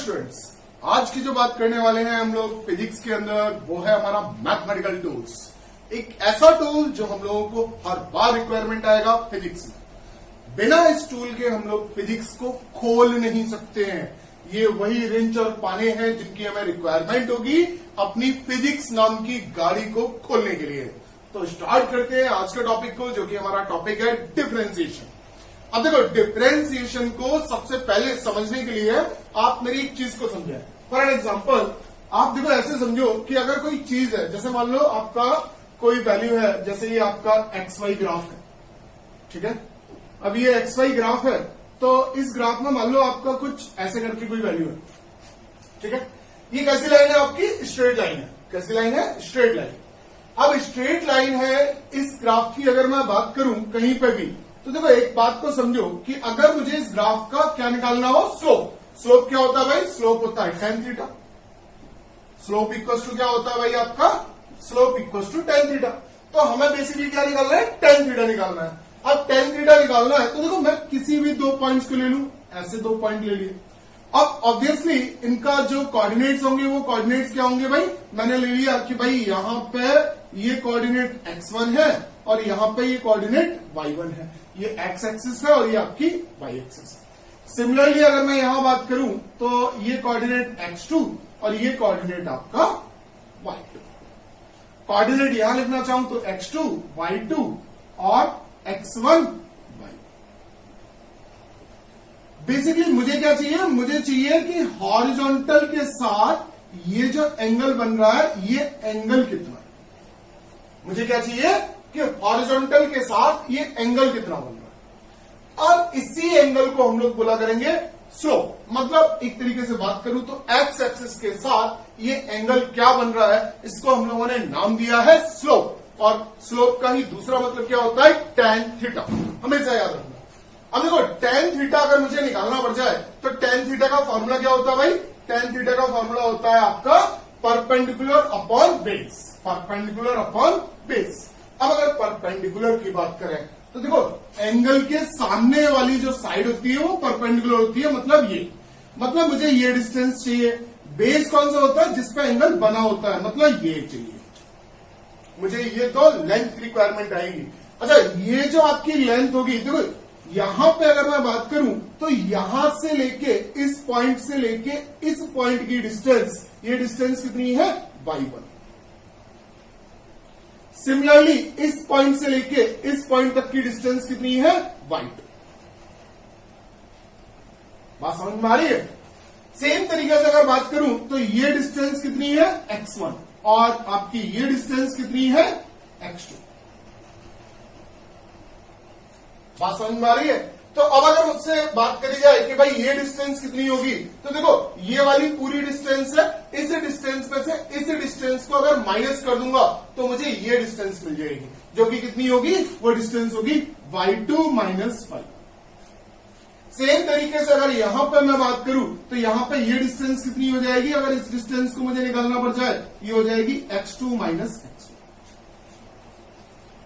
Students, आज की जो बात करने वाले हैं हम लोग फिजिक्स के अंदर वो है हमारा मैथमेटिकल टूल्स। एक ऐसा टूल जो हम लोगों को हर बार रिक्वायरमेंट आएगा फिजिक्स में। बिना इस टूल के हम लोग फिजिक्स को खोल नहीं सकते हैं। ये वही रिंच और पाने हैं जिनकी हमें रिक्वायरमेंट होगी अपनी फिजिक्स नाम की गाड़ी को खोलने के लिए। तो स्टार्ट करते हैं आज का टॉपिक को, जो कि हमारा टॉपिक है डिफरेंशिएशन। अब देखो, डिफरेंशिएशन को सबसे पहले समझने के लिए आप मेरी एक चीज को समझें। फॉर एन एग्जाम्पल, आप देखो ऐसे समझो कि अगर कोई चीज है, जैसे मान लो आपका कोई वैल्यू है, जैसे ये आपका एक्स वाई ग्राफ है, ठीक है। अब ये एक्स वाई ग्राफ है, तो इस ग्राफ में मान लो आपका कुछ ऐसे करके कोई वैल्यू है, ठीक है। ये कैसी लाइन है? आपकी स्ट्रेट लाइन है। कैसी लाइन है? Straight line. अब स्ट्रेट लाइन है, इस ग्राफ की अगर मैं बात करूं कहीं पे भी, तो देखो एक बात को समझो कि अगर मुझे इस ग्राफ का क्या निकालना हो, स्लोप। स्लोप क्या होता है भाई? स्लोप होता है tan theta. Slope equal to क्या होता है भाई? आपका slope equal to tan theta. तो हमें बेसिकली क्या निकालना है? tan थीटा निकालना है। अब tan थीटा निकालना है तो देखो मैं किसी भी दो पॉइंट्स को ले लूं, ऐसे दो पॉइंट ले लिए। अब ऑब्वियसली इनका जो कोऑर्डिनेट्स होंगे वो कोऑर्डिनेट्स क्या होंगे भाई? मैंने ले लिया कि भाई यहां पे ये कोऑर्डिनेट x1 है और यहां पे ये कोऑर्डिनेट y1 है। ये x एक्सिस है और ये आपकी y एक्सिस है। सिमिलरली अगर मैं यहां बात करूं तो ये कोऑर्डिनेट x2 और ये कोऑर्डिनेट आपका y2। कोऑर्डिनेट यहां लिखना चाहूं तो x2 y2 और x1 y। बेसिकली मुझे क्या चाहिए? मुझे चाहिए कि हॉरिजॉन्टल के साथ ये जो एंगल बन रहा है, ये एंगल कितना है। मुझे क्या चाहिए कि हॉरिजॉन्टल के साथ ये एंगल कितना बन रहा है। और इसी एंगल को हम लोग बोला करेंगे स्लोप। मतलब एक तरीके से बात करूं तो एक्स एक्सिस के साथ ये एंगल क्या बन रहा है, इसको हम लोगों ने नाम दिया है स्लोप। और स्लोप का ही दूसरा मतलब क्या होता है? tan theta. हमेशा याद रखना। अब देखो, tan थीटा अगर मुझे निकालना पड़ जाए तो tan थीटा का फॉर्मूला क्या होता है भाई? tan थीटा का फॉर्मूला होता है आपका perpendicular upon base. Perpendicular upon base. अब अगर परपेंडिकुलर की बात करें तो देखो, एंगल के सामने वाली जो साइड होती है वो परपेंडिकुलर होती है। मतलब ये, मतलब मुझे ये डिस्टेंस चाहिए। बेस कौन सा होता है? जिसपे एंगल बना होता है, मतलब ये चाहिए मुझे। ये तो लेंथ रिक्वायरमेंट आएगी। अच्छा, ये जो आपकी लेंथ होगी, देखो यहां पे अगर मैं बात करूं तो यहां से लेके इस पॉइंट से लेके इस पॉइंट की डिस्टेंस, ये डिस्टेंस कितनी है? y1। सिमिलरली इस पॉइंट से लेके इस पॉइंट तक की डिस्टेंस कितनी है? y2। बात समझ में आ रही है? सेम तरीके से अगर बात करूं तो ये डिस्टेंस कितनी है? x1 और आपकी ये डिस्टेंस कितनी है? x2। बात समझ में आ रही है? तो अब अगर मुझसे बात करी जाए कि भाई ये डिस्टेंस कितनी होगी, तो देखो ये वाली पूरी डिस्टेंस है। इस डिस्टेंस में से इस डिस्टेंस को अगर माइनस कर दूंगा तो मुझे ये डिस्टेंस मिल जाएगी, जो कि कितनी होगी? वो डिस्टेंस होगी y2 माइनस y। सेम तरीके से अगर यहां पर मैं बात करूं तो यहां पे ये डिस्टेंस कितनी हो जाएगी? अगर इस डिस्टेंस को मुझे निकालना पड़ जाए, ये हो जाएगी x2 माइनस x1।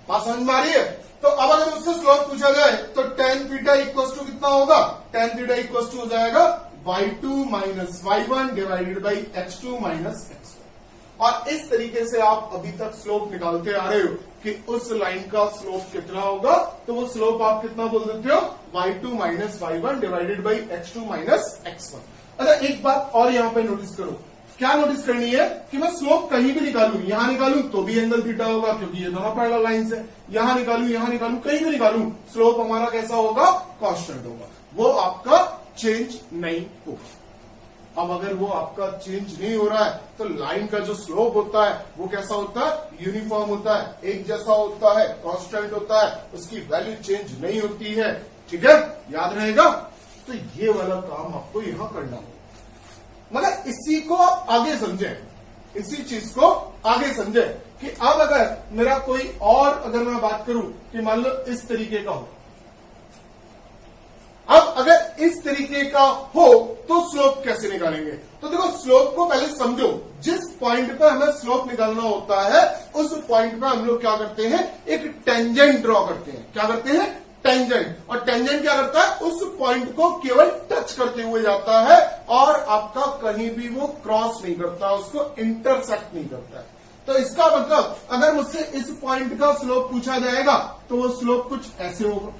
बात समझ में आ रही है? तो अब अगर मुझसे स्लोप पूछा जाए तो tan थीटा इक्वल टू कितना होगा? tan थीटा इक्वल टू हो जाएगा y2 minus y1 divided by x2 minus x1। और इस तरीके से आप अभी तक स्लोप निकालते आ रहे हो कि उस लाइन का स्लोप कितना होगा। तो वो स्लोप आप कितना बोल देते हो? y2 minus y1 divided by x2 minus x1। अच्छा, एक बात और यहां पे नोटिस करो। क्या नोटिस करनी है कि मैं स्लोप कहीं भी निकालूं, यहां निकालूं तो भी एंगल थीटा होगा, क्योंकि ये दोनों पैरेलल लाइंस है। यहां निकालूं कहीं भी निकालूं, स्लोप हमारा कैसा होगा? कांस्टेंट होगा। वो आपका चेंज नहीं होगा। अब अगर वो आपका चेंज नहीं हो रहा है तो लाइन का जो स्लोप होता है वो कैसा होता है? यूनिफॉर्म होता है, एक जैसा होता है, कांस्टेंट होता है, उसकी वैल्यू चेंज नहीं होती है। ठीक है, याद रहेगा? तो ये वाला काम आपको यहां करना होगा। मतलब इसी को आगे समझें, इसी चीज को आगे समझें कि अब अगर मेरा कोई और, अगर मैं बात करूं कि मान लो इस तरीके का हो, अब अगर इस तरीके का हो तो स्लोप कैसे निकालेंगे? तो देखो, स्लोप को पहले समझो। जिस पॉइंट पे हमें स्लोप निकालना होता है उस पॉइंट पे हम लोग क्या करते हैं? एक टेंजेंट ड्रॉ करते हैं। क्या करते हैं? टेंजेंट। और टेंजेंट क्या करता है? उस पॉइंट को केवल टच करते हुए जाता है और आपका कहीं भी वो क्रॉस नहीं करता, उसको इंटरसेक्ट नहीं करता है। तो इसका मतलब अगर मुझसे इस पॉइंट का स्लोप पूछा जाएगा तो वो स्लोप कुछ ऐसे होगा,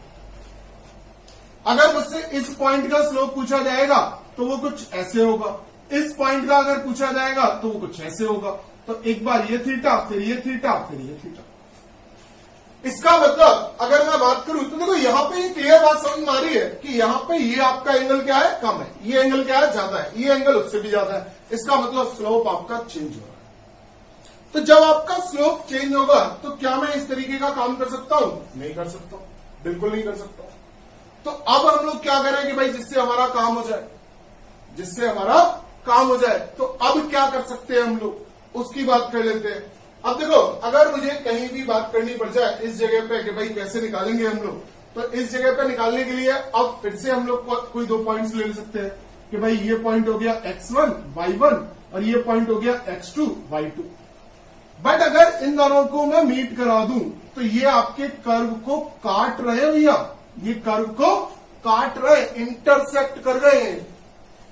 अगर मुझसे इस पॉइंट का स्लोप पूछा जाएगा तो वो कुछ ऐसे होगा, इस पॉइंट का अगर पूछा जाएगा तो वो कुछ ऐसे होगा। तो एक बार ये थीटा, फिर ये थीटा, फिर ये थीटा। इसका मतलब अगर मैं बात करूं तो देखो यहां पे ये क्लियर बात समझ में आ रही है कि यहां पे ये आपका एंगल क्या है, कम है, ये एंगल क्या है, ज्यादा है, ये एंगल उससे भी ज्यादा है। इसका मतलब स्लोप आपका चेंज हो रहा है। तो जब आपका स्लोप चेंज होगा तो क्या मैं इस तरीके का काम कर सकता हूं? नहीं कर सकता, बिल्कुल नहीं कर सकता। तो अब हम लोग क्या करें कि भाई जिससे हमारा काम हो जाए, जिससे हमारा काम हो जाए, तो अब क्या कर सकते हैं हम लोग, उसकी बात कर लेते हैं। अब देखो अगर मुझे कहीं भी बात करनी पड़ जाए इस जगह पे कि भाई कैसे निकालेंगे हम लोग, तो इस जगह पे निकालने के लिए अब फिर से हम लोग कोई दो पॉइंट्स ले सकते हैं कि भाई ये पॉइंट हो गया x1 y1 और ये पॉइंट हो गया x2 y2। बट अगर इन दोनों को मैं मीट करा दूं तो ये आपके कर्व को काट रहे हैं भैया, ये कर्व को काट रहे, इंटरसेक्ट कर रहे हैं,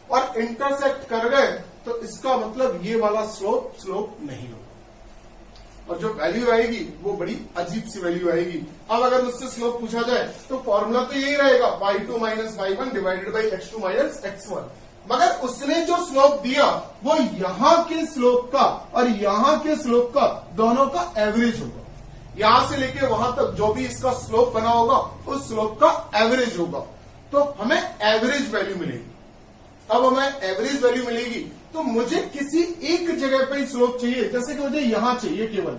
और इंटरसेक्ट कर गए तो इसका मतलब ये वाला स्लोप नहीं होगा, और जो वैल्यू आएगी वो बड़ी अजीब सी वैल्यू आएगी। अब अगर मुझसे स्लोप पूछा जाए तो फॉर्मूला तो यही रहेगा y2 minus y1 divided by x2 minus x1, मगर उसने जो स्लोप दिया वो यहां के स्लोप का और यहां के स्लोप का दोनों का एवरेज होगा। यहां से लेके वहां तक जो भी इसका स्लोप बना होगा उस स्लोप का एवरेज होगा, तो हमें एवरेज वैल्यू मिलेगी। अब हमें एवरेज वैल्यू मिलेगी तो मुझे किसी एक जगह पे स्लोप चाहिए, जैसे कि मुझे यहां चाहिए केवल।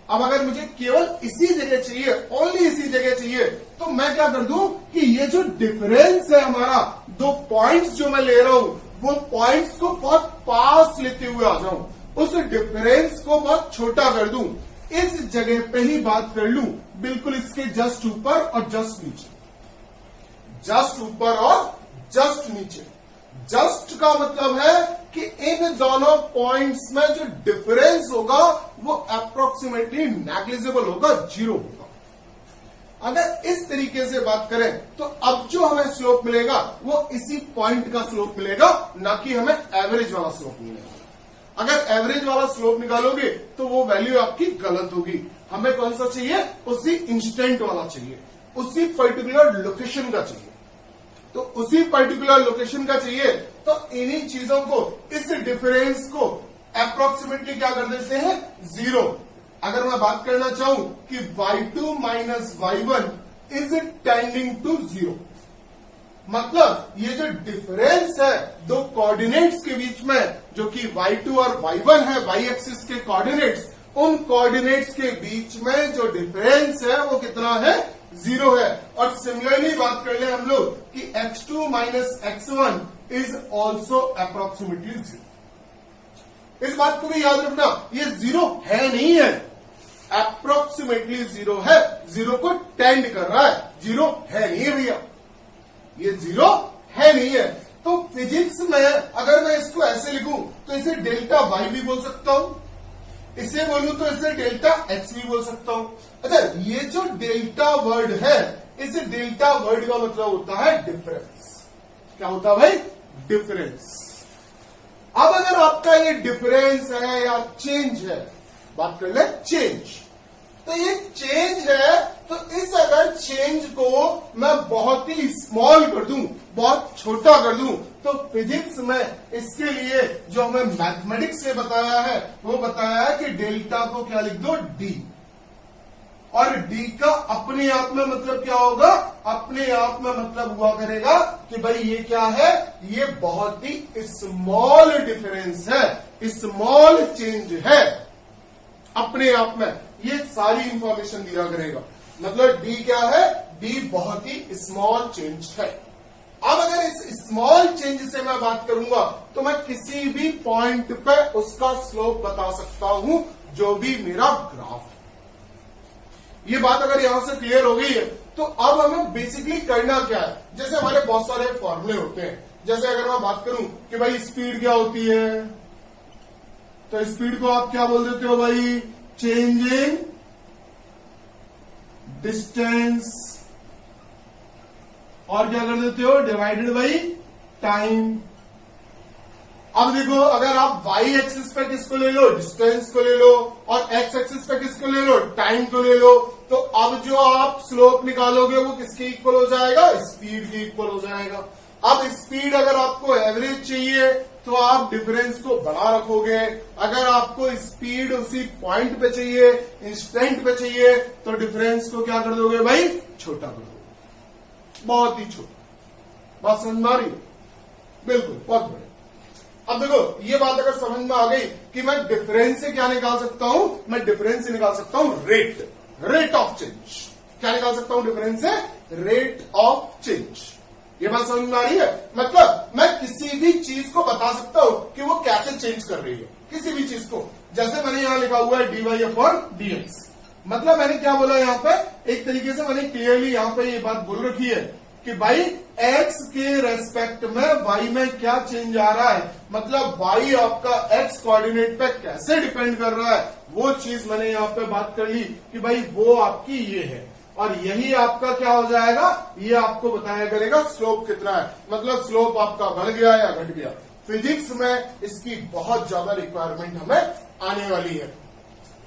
अब अगर मुझे केवल इसी जगह चाहिए, ओनली इसी जगह चाहिए, तो मैं क्या कर दूं कि ये जो डिफरेंस है हमारा, दो पॉइंट्स जो मैं ले रहा हूं, वो पॉइंट्स को बहुत पास लेते हुए आ जाऊं, उस डिफरेंस को बहुत छोटा कर दूं, इस जगह पे ही बात कर लूं, बिल्कुल इसके जस्ट ऊपर और जस्ट नीचे, जस्ट ऊपर और जस्ट नीचे। जस्ट का मतलब है कि इन दोनों पॉइंट्स में जो डिफरेंस होगा वो अप्रोक्सीमेटली नेग्लिजिबल होगा, जीरो होगा। अगर इस तरीके से बात करें तो अब जो हमें स्लोप मिलेगा वो इसी पॉइंट का स्लोप मिलेगा, ना कि हमें एवरेज वाला स्लोप मिलेगा। अगर एवरेज वाला स्लोप निकालोगे तो वो वैल्यू आपकी गलत होगी। हमें कौन सा चाहिए? उसी इंस्टेंट वाला चाहिए, उसी पर्टिकुलर लोकेशन का चाहिए। तो उसी पर्टिकुलर लोकेशन का चाहिए, तो इन्हीं चीजों को, इस डिफरेंस को अप्रोक्सीमेटली क्या कर देते हैं? जीरो। अगर मैं बात करना चाहूं कि y2 minus y1 is tending to zero, मतलब ये जो डिफरेंस है दो कोऑर्डिनेट्स के बीच में, जो कि y2 और y1 है, y एक्सिस के कोऑर्डिनेट्स, उन कोऑर्डिनेट्स के बीच में जो डिफरेंस है वो कितना है? जीरो है। और सिमिलरली बात कर ले हम लोग कि x2 minus x1 is also approximately zero. इस बात को भी याद रखना, ये जीरो है नहीं है, अप्रोक्सीमेटली जीरो है, जीरो को टेंड कर रहा है, जीरो है नहीं है भैया, ये जीरो है नहीं है। तो फिजिक्स में अगर मैं इसको ऐसे लिखूं तो इसे डेल्टा y भी बोल सकता हूं, इसे बोलूं तो इसे डेल्टा x भी बोल सकता हूं। अच्छा, ये जो डेल्टा वर्ड है, इस डेल्टा वर्ड का मतलब होता है डिफरेंस। क्या होता है भाई? डिफरेंस। अब अगर आपका ये डिफरेंस है या चेंज है, बात कर ले चेंज, तो ये चेंज है, तो इस अगर चेंज को मैं बहुत ही स्मॉल कर दूं, बहुत छोटा कर दूं, तो फिजिक्स में इसके लिए जो हमें मैथमेटिक्स से बताया है वो बताया है कि डेल्टा को क्या लिख दो? डी। और डी का अपने आप में मतलब क्या होगा? अपने आप में मतलब हुआ करेगा कि भाई ये क्या है? ये बहुत ही स्मॉल डिफरेंस है, स्मॉल चेंज है, अपने आप में ये सारी इंफॉर्मेशन दिया करेगा। मतलब डी क्या है? डी बहुत ही स्मॉल चेंज है। अब अगर इस स्मॉल चेंज से मैं बात करूंगा तो मैं किसी भी पॉइंट पे उसका स्लोप बता सकता हूं, जो भी मेरा ग्राफ है। ये बात अगर यहां से क्लियर हो गई है तो अब हमें बेसिकली करना क्या है? जैसे हमारे बहुत सारे फॉर्मूले होते हैं, जैसे अगर मैं बात करूं कि भाई स्पीड क्या होती है, तो स्पीड को आप क्या बोल देते हो भाई? चेंज इन डिस्टेंस, और क्या कर देते हो? Divided by time. अब देखो, अगर आप वाई एक्सिस पे किसको ले लो, डिस्टेंस को ले लो, और एक्स एक्सिस पे किसको ले लो, टाइम को ले लो, तो अब जो आप स्लोप निकालोगे वो किसके इक्वल हो जाएगा, स्पीड के इक्वल हो जाएगा। अब स्पीड अगर आपको एवरेज चाहिए तो आप डिफरेंस को बड़ा रखोगे, अगर आपको स्पीड उसी पॉइंट पे चाहिए, इंस्टेंट पे चाहिए, तो डिफरेंस को क्या कर दोगे भाई, छोटा कर दोगे, बहुत ही छोटा। बात समझ में आ रही है? बिल्कुल, बहुत बढ़िया। अब देखो, ये बात अगर समझ में आ गई कि मैं डिफरेंस से क्या निकाल सकता हूं, मैं डिफरेंस से निकाल सकता हूं रेट ऑफ चेंज। क्या निकाल सकता हूं डिफरेंस से, रेट ऑफ चेंज। ये बात समझ में आ रही है? मतलब मैं किसी भी चीज को बता सकता हूं कि वो कैसे चेंज कर रही है, किसी भी चीज को। जैसे मैंने यहां लिखा हुआ है dy अपॉन dx, मतलब मैंने क्या बोला यहां पे, एक तरीके से मैंने क्लियरली यहां पे ये बात बोल रखी है कि भाई x के रेस्पेक्ट में y में क्या चेंज आ रहा है, मतलब y आपका x कोऑर्डिनेट पे कैसे डिपेंड कर रहा है, वो चीज मैंने यहां पे बात कर ली कि भाई वो आपकी ये है, और यही आपका क्या हो जाएगा, ये आपको बताया करेगा स्लोप कितना है, मतलब स्लोप आपका बढ़ गया या घट गया। फिजिक्स में इसकी बहुत ज्यादा रिक्वायरमेंट हमें आने वाली है।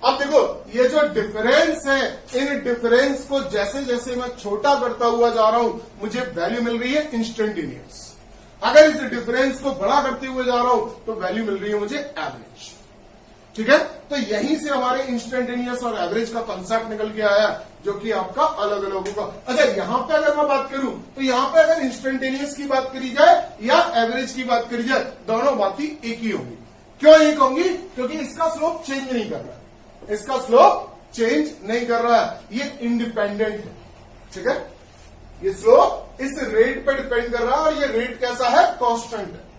अब देखो, ये जो डिफरेंस है, इन डिफरेंस को जैसे जैसे मैं छोटा करता हुआ जा रहा हूं, मुझे वैल्यू मिल रही है इंस्टेंटेनियस। अगर इस डिफरेंस को बड़ा करते हुए जा रहा हूं तो वैल्यू मिल रही है मुझे एवरेज। ठीक है, तो यहीं से हमारे इंस्टेंटेनियस और एवरेज का कंसेप्ट निकल के आया, जो कि आपका अलग अलग होगा। अच्छा, यहां पे अगर मैं बात करूं तो यहां पे अगर इंस्टेंटेनियस की बात करी जाए या एवरेज की बात करी जाए, दोनों बातें एक ही होंगी। क्यों एक होंगी? क्योंकि इसका स्लोप चेंज नहीं कर रहा है, इसका स्लोप चेंज नहीं कर रहा है, ये इंडिपेंडेंट है। ठीक है, ये स्लोप इस रेट पे डिपेंड कर रहा है, और ये रेट कैसा है, कांस्टेंट है।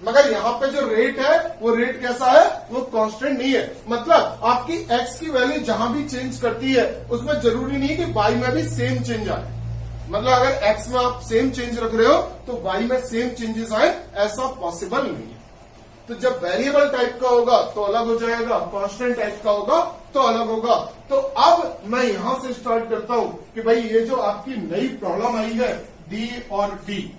मगर यहां पे जो रेट है वो रेट कैसा है, वो कांस्टेंट नहीं है। मतलब आपकी एक्स की वैल्यू जहां भी चेंज करती है उसमें जरूरी नहीं है कि वाई में भी सेम चेंज आए। मतलब अगर एक्स में आप सेम चेंज रख रहे हो तो वाई में सेम चेंजेस आए, ऐसा पॉसिबल नहीं है। तो जब वेरिएबल टाइप का होगा तो अलग हो जाएगा, कांस्टेंट टाइप का होगा तो अलग होगा। तो अब मैं यहां से स्टार्ट करता हूं कि भाई ये जो आपकी नई प्रॉब्लम आई है डी और डी,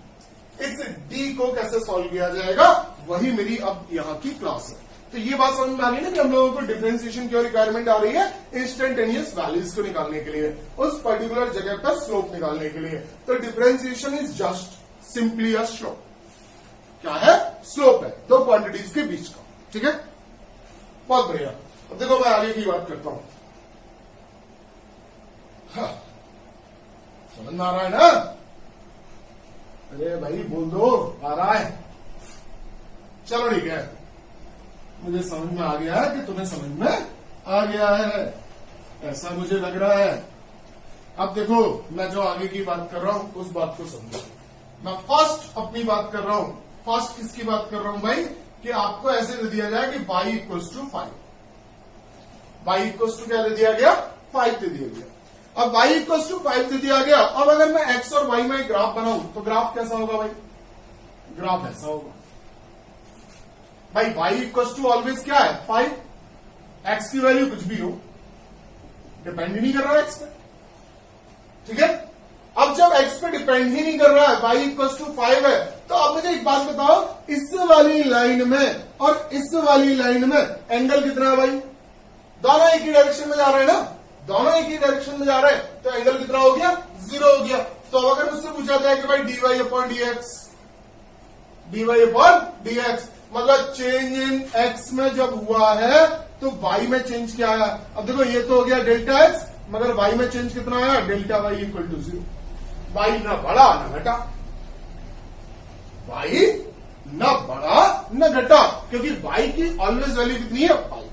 इस डी को कैसे सॉल्व किया जाएगा, वही मेरी अब यहां की क्लास है। तो ये बात समझ में आ रही है ना कि हम लोगों को डिफरेंशिएशन की रिक्वायरमेंट आ रही है इंस्टेंटेनियस वैल्यूज को निकालने के लिए, उस पर्टिकुलर जगह पर स्लोप निकालने के लिए। तो differentiation is just simply a slope. क्या है, स्लोप है दो क्वांटिटीज के बीच का। ठीक है, बहुत बढ़िया। अब देखो मैं आगे की बात करता हूं। समझ में आ रहा है ना? अरे भाई बोल दो, आ रहा है? चलो ठीक है, मुझे समझ में आ गया है कि तुम्हें समझ में आ गया है, ऐसा मुझे लग रहा है। अब देखो, मैं जो आगे की बात कर रहा हूं उस बात को समझो। मैं फर्स्ट अपनी बात कर रहा हूं। फर्स्ट किसकी बात कर रहा हूं भाई, कि आपको ऐसे दे दिया जाए कि y equals to 5। y equals to क्या दे दिया गया, 5 दे दिया गया। अब y इक्वल्स टू 5 दे दिया गया। अब अगर मैं x और y में ग्राफ बनाऊं तो ग्राफ कैसा होगा भाई, ग्राफ ऐसा होगा भाई। y इक्वल्स टू ऑलवेज क्या है, 5। x की वैल्यू कुछ भी हो, डिपेंड ही नहीं कर रहा है x पे। ठीक है, अब जब x पे डिपेंड ही नहीं कर रहा है, y इक्वल्स टू 5 है, तो अब मुझे एक बात बताओ, इस वाली लाइन में और इस वाली लाइन में एंगल कितना है भाई? दोनों एक ही डायरेक्शन में जा रहे हैं ना, दोनों एक ही डायरेक्शन में जा रहे हैं, तो एंगल कितना हो गया, 0 हो गया। तो अब अगर मुझसे पूछा जाए कि भाई dy upon dx, dy upon dx मतलब चेंज इन x में जब हुआ है तो y में चेंज क्या आया? अब देखो, ये तो हो गया डेल्टा x, मगर y में चेंज कितना आया, delta y equal to 0। y न बढ़ा न घटा, y न बढ़ा न घटा, क्योंकि y की ऑलवेज वैल्यू कितनी है, 5।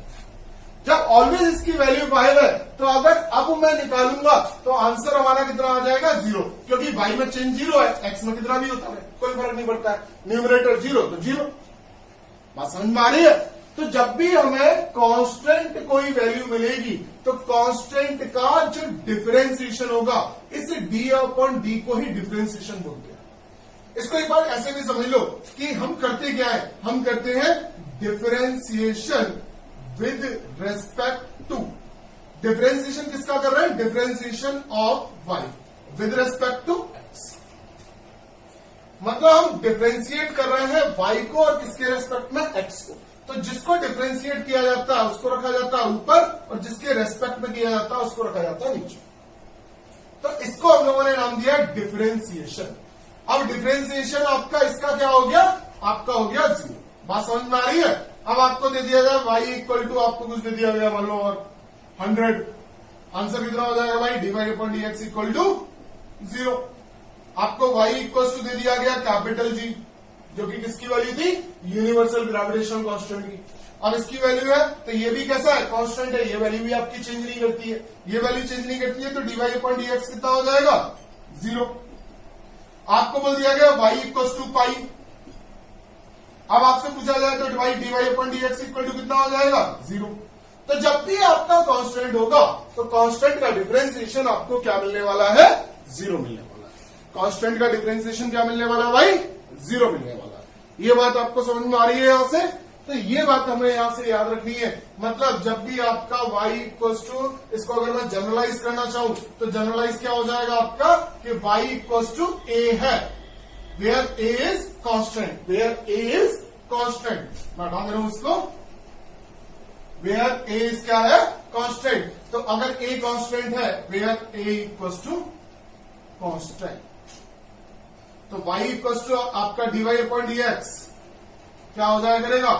जब ऑलवेज इसकी वैल्यू 5 है तो अगर अब मैं निकालूंगा तो आंसर हमारा कितना आ जाएगा, 0, क्योंकि y में चेंज 0 है, x में कितना भी होता है कोई फर्क नहीं पड़ता है, न्यूमरेटर 0 तो 0। बात समझ में आ रही है? तो जब भी हमें कांस्टेंट कोई वैल्यू मिलेगी तो कांस्टेंट का जो डिफरेंशिएशन होगा, इस डी अपॉन डी को ही डिफरेंशिएशन बोलते हैं। इसको एक बार ऐसे भी समझ लो कि हम करते क्या है, हम करते हैं differentiation with respect to. Differentiation किसका कर रहे हैं, differentiation of y with respect to x. मतलब हम डिफरेंशिएट कर रहे हैं y को और किसके रेस्पेक्ट में x को। तो जिसको डिफरेंशिएट किया जाता है उसको रखा जाता है ऊपर और जिसके रेस्पेक्ट में किया जाता है उसको रखा जाता है नीचे। तो इसको हम लोगों ने नाम दिया डिफरेंशिएशन। अब डिफरेंशिएशन आपका इसका क्या हो गया, आपका हो गया 0। बात समझ में आ रही है। अब आपको दे दिया जाए y इक्वल टू, आपको कुछ दे दिया गया मान लो और 100, आंसर कितना हो जाएगा भाई, dy/dx इक्वल टू 0। आपको y इक्वल टू दे दिया गया कैपिटल G, जो कि किसकी वैल्यू थी, यूनिवर्सल ग्रेविटेशनल कांस्टेंट की। अब इसकी वैल्यू है तो ये भी कैसा है, कांस्टेंट है, ये वैल्यू भी आपकी चेंज नहीं करती है, ये वैल्यू चेंज नहीं करती है, तो dy/dx कितना हो जाएगा 0। आपको बोल दिया गया y इक्वल टू पाई। अब आपसे पूछा जाए तो dy/dx इक्वल टू कितना हो जाएगा 0। तो जब भी आपका कांस्टेंट होगा तो कांस्टेंट का डिफरेंशिएशन आपको क्या मिलने वाला है, 0 मिलने वाला है। कांस्टेंट का डिफरेंशिएशन क्या मिलने वाला है भाई, 0 मिलने वाला है। ये बात आपको समझ में आ रही है यहां से। तो ये बात हमें यहां से याद रखनी है। मतलब जब भी आपका y इक्वल टू, इसको अगर मैं जनरलाइज करना चाहूं तो जनरलाइज क्या हो जाएगा आपका कि y इक्वल टू a है, where a is constant, where a is constant. मैं हटा दे रहा हूं उसको, वेयर a इज क्या है, कांस्टेंट। तो अगर a कांस्टेंट है, where a equal to constant, तो y इक्वल टू आपका dy/dx क्या हो जाया करेगा,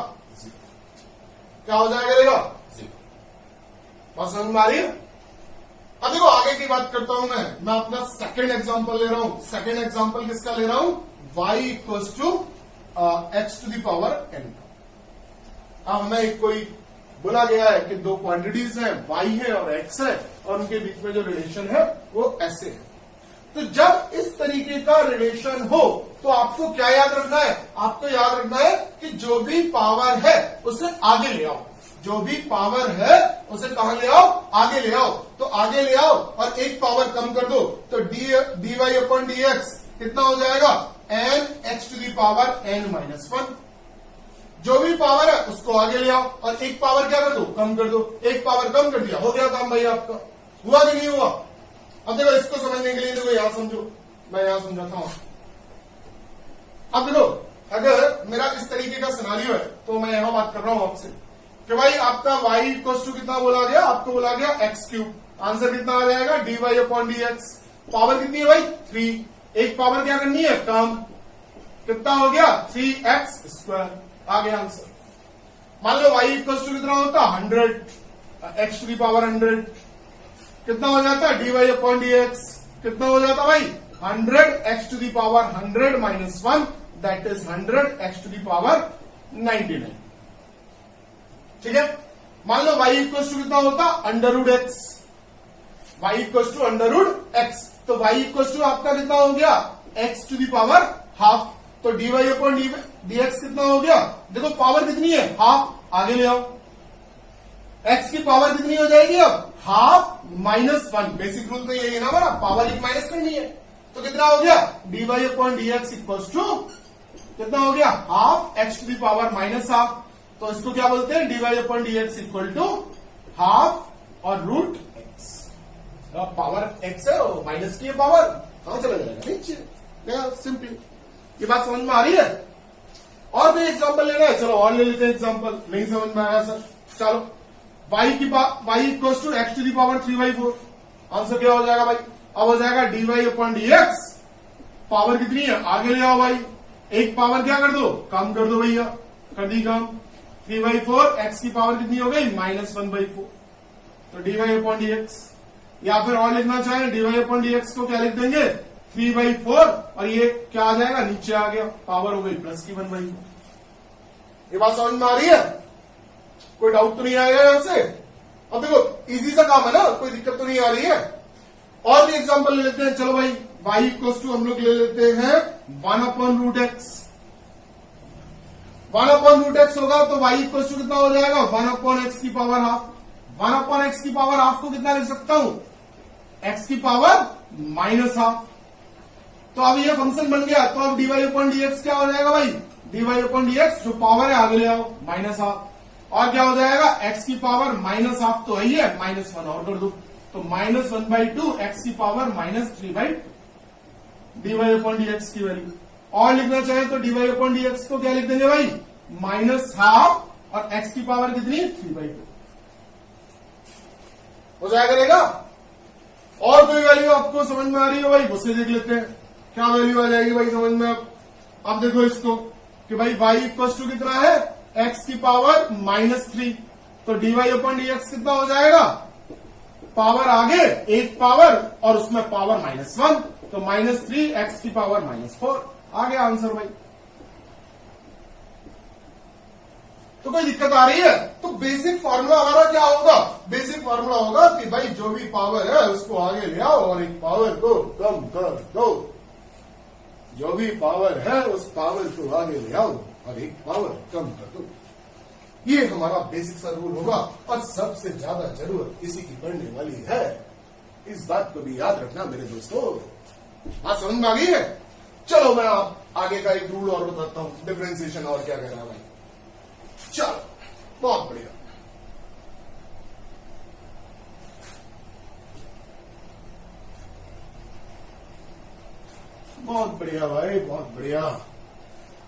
क्या हो जाया करेगा, 0। बात समझ में आ रही है। अब देखो आगे की बात करता हूं मैं अपना सेकंड एग्जांपल ले रहा हूं। सेकंड एग्जांपल किसका ले रहा हूं, y equal to x to the power n। अब हमें एक कोई बोला गया है कि दो क्वांटिटीज हैं, y है और x है, और उनके बीच में जो रिलेशन है वो ऐसे है। तो जब इस तरीके का रिलेशन हो तो आपको क्या याद रखना है, आपको याद रखना है कि जो भी पावर है उसे आगे ले आओ, जो भी पावर है उसे कहां ले आओ, आगे ले आओ। तो आगे ले आओ और एक पावर कम कर दो, तो dy/dx कितना हो जाएगा, n(x to the power n-1)। जो भी पावर है उसको आगे ले आओ और एक पावर क्या कर दो, कम कर दो। एक पावर कम कर दिया, हो गया काम भाई आपका। हुआ कि नहीं हुआ। अब देखो इसको समझने के लिए देखो यहां समझो, मैं यहां समझाता हूं। अब देखो अगर मेरा इस तरीके का सिनारियो है तो मैं यहां बात कर रहा हूं आपसे कि भाई आपका y इक्वल टू कितना बोला गया, आपको बोला गया x³। आंसर कितना आ जाएगा, dy/dx। पावर कितनी है भाई, 3। एक पावर क्या करनी है, कम। कितना हो गया, 3x²। आ गया आंसर। मान लो y इक्वल टू कितना होता, 100, x टू द पावर 100 कितना हो जाता है, dy/dx कितना हो जाता भाई, 100x to the power 100-1, that is 100x to the power 99। ठीक है। मान लो y इक्वल टू कितना होता, √x। y equal to √x, तो y इक्वल टू आपका कितना हो गया, x to the power half. तो dy/dx कितना हो गया, देखो पावर कितनी है, हाफ। आगे ले आओ, x की पावर कितनी हो जाएगी अब, ½ - 1। बेसिक रूल तो यही है ना हमारा, पावर एक माइनस करनी है। तो कितना हो गया, dy/dx इक्वल टू कितना हो गया, ½ x टू द पावर -½ तो इसको क्या बोलते हैं, dy/dx इक्वल टू ½ और √x। पावर x है और माइनस की पावर कहां चला जाएगा, नीचे। सिंपल, ये बात समझ में आ रही है। और कोई एग्जांपल लेना है, चलो और ले लेते हैं एग्जांपल। नहीं समझ में आया सर, चलो y equal to x to the power 3/4। Answer क्या हो जाएगा भाई, अब हो जाएगा dy/dx। पावर कितनी है, आगे ले आओ भाई, एक पावर क्या कर दो, कम कर दो भैया, कर दी कम। 3/4, x की पावर कितनी हो गई, -1/4, तो dy/dx। या फिर और लिखना चाहें dy/dx को क्या लिख देंगे, 3/4, और ये क्या आ जाएगा, नीचे आ गया, पावर हो गई प्लस की 1/4। ये बात समझ में आ रही है, कोई डाउट तो नहीं आएगा यहां से। अब देखो इजी सा काम है ना, कोई दिक्कत तो नहीं आ रही है। और भी एग्जांपल ले लेते हैं। चलो भाई y इक्वल टू हम लोग ले लेते हैं 1/√x। 1/√x होगा तो y इक्वल टू कितना हो जाएगा, 1/x की पावर हाफ। 1/x की पावर हाफ को कितना लिख सकता हूं, x की पावर -½ तो अब ये फंक्शन बन गया। तो अब dy/dx क्या हो जाएगा भाई, dy/dx जो पावर है आगे ले आओ, -½ और क्या हो जाएगा, x की पावर -½ तो है ही है, -1 और कर दो, तो -1/2 x की पावर -3/2 dy/dx की वैल्यू। और लिखना चाहे तो dy अपॉन dx को क्या लिख देंगे भाई, -12 और x की पावर कितनी, 3/2 हो जाया करेगा। और कोई वैल्यू आपको समझ में आ रही है भाई, उससे देख लेते हैं क्या वैल्यू आ जाएगी भाई समझ में। अब देखो इसको कि भाई y इक्वल टू कितना है, x की पावर -3, तो dy अपॉन dx कितना हो जाएगा, पावर आगे एक पावर और उसमें पावर -1, तो -3 x की पावर -4 आ गया आंसर भाई। तो कोई दिक्कत आ रही है, तो बेसिक फॉर्मूला हमारा क्या होगा, बेसिक फॉर्मूला होगा कि भाई जो भी पावर है उसको आगे ले आओ और एक पावर को कम कर दो, जो भी पावर है उस पावर को आगे ले आओ और एक पावर कम कर दो। ये हमारा बेसिक सा रूल होगा और सबसे ज्यादा जरूरत इसी की पड़ने वाली है, इस बात को भी याद रखना मेरे दोस्तों। बात समझ में आ गई है। चलो मैं आप आगे का एक रूल और बताता हूं, डिफरेंशिएशन और क्या कहना है भाई। चलो बहुत बढ़िया, बहुत बढ़िया भाई, बहुत बढ़िया।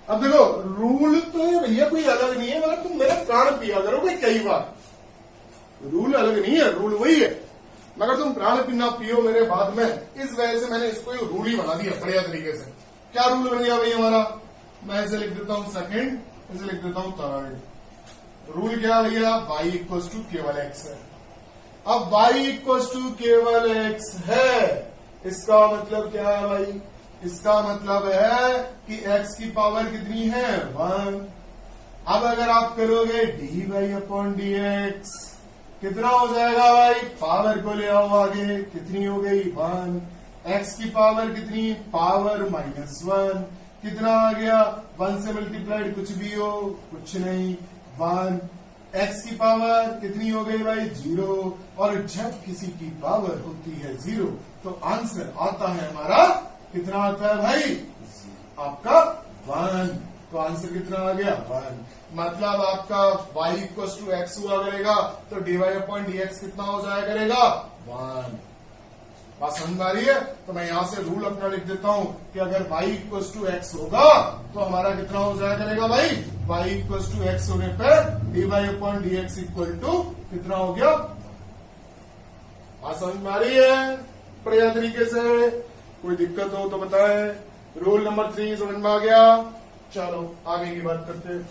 अब देखो रूल तो भैया कोई अलग नहीं है, मगर तुम मेरा प्राण पिया करोगे कई बार, रूल अलग नहीं है, रूल वही है, मगर तुम प्राण पीना पियो मेरे बाद में, इस वजह से मैंने इसको रूल ही बना दिया बढ़िया तरीके से। क्या रूल बन गया भाई हमारा, मैं इसे लिख देता हूं सेकंड, इसे लिख देता हूं थर्ड। रूल क्या भैया, y इक्वल टू केवल x है। अब y इक्वल टू केवल x है, इसका मतलब क्या है भाई, इसका मतलब है कि x की पावर कितनी है, 1। अब अगर आप करोगे dy अपॉन dx कितना हो जाएगा भाई, पावर को ले आओ आगे, कितनी हो गई 1, x की पावर कितनी, पावर -1, कितना आ गया, 1 से मल्टीप्लाइड कुछ भी हो, कुछ नहीं, 1, x की पावर कितनी हो गई भाई 0, और जब किसी की पावर होती है 0 तो आंसर आता है हमारा, कितना आता है भाई, आपका 1, तो आंसर कितना आ गया 1। मतलब आपका y इक्वल टू एक्स हुआ करेगा तो dy अपॉन dx कितना हो जाया करेगा 1। बात समझ आ रही है। तो मैं यहां से रूल अपना लिख देता हूं कि अगर y इक्वल टू एक्स होगा तो हमारा कितना हो जाया करेगा भाई, y इक्वल टू एक्स होने पर dy upon dx equal to कितना हो गया। बात समझ में आ रही है बढ़िया तरीके से, कोई दिक्कत हो तो बताएं। रूल नंबर 3 समझ में आ गया। चलो आगे की बात करते हैं।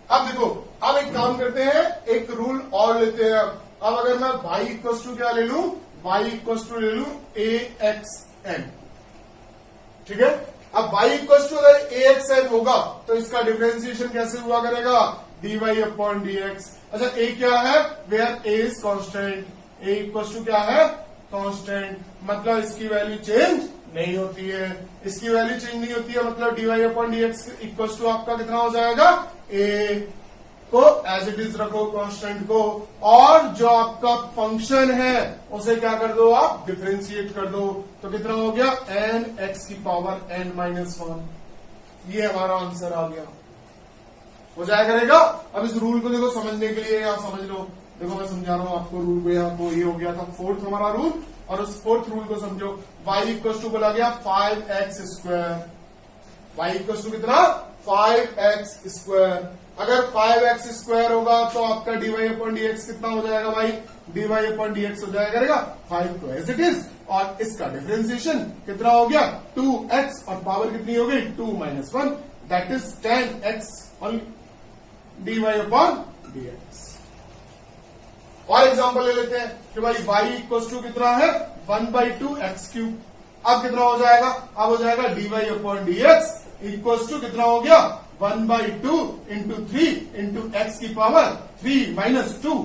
अब देखो, अब एक काम करते हैं, एक रूल और लेते हैं। अब अगर मैं y इक्वल टू क्या ले लूं, y इक्वल टू ले लूं axn, ठीक है। अब y इक्वल टू अगर axn होगा तो इसका डिफरेंशिएशन कैसे हुआ करेगा, dy अपॉन dx। अच्छा a क्या है, where a is constant, a equal to क्या है, कांस्टेंट, मतलब इसकी वैल्यू चेंज नहीं होती है, इसकी वैल्यू चेंज नहीं होती है, मतलब dy upon dx equal to आपका कितना हो जाएगा, a को एज इट इज रखो कांस्टेंट को, और जो आपका फंक्शन है उसे क्या कर दो आप, डिफरेंशिएट कर दो, तो कितना हो गया n x की पावर n-1। ये हमारा आंसर आ गया, हो जाया करेगा। अब इस रूल को देखो समझने के लिए यहां समझ लो, देखो मैं समझा रहा हूं आपको रूल को, यहाँ को ये हो गया था फोर्थ हमारा रूल, और उस फोर्थ रूल को समझो। y इक्वल टू बोला गया 5x square, y equal to कितना 5x स्क्वायर। अगर 5x स्क्वायर होगा तो आपका dy अपॉन dx कितना हो जाएगा भाई, dy अपॉन dx हो जाएगा करेगा 5 तो एज इट इज, और इसका डिफरेंशिएशन कितना हो गया 2x, और पावर कितनी हो गई 2 - 1, that is 10x on dy upon dx। और एग्जांपल ले लेते हैं कि भाई y इक्वल टू कितना है 1/2x³। अब कितना हो जाएगा, अब हो जाएगा dy upon dx equal to कितना हो गया 1/2 इंटू 3 इंटू एक्स की पावर 3 - 2,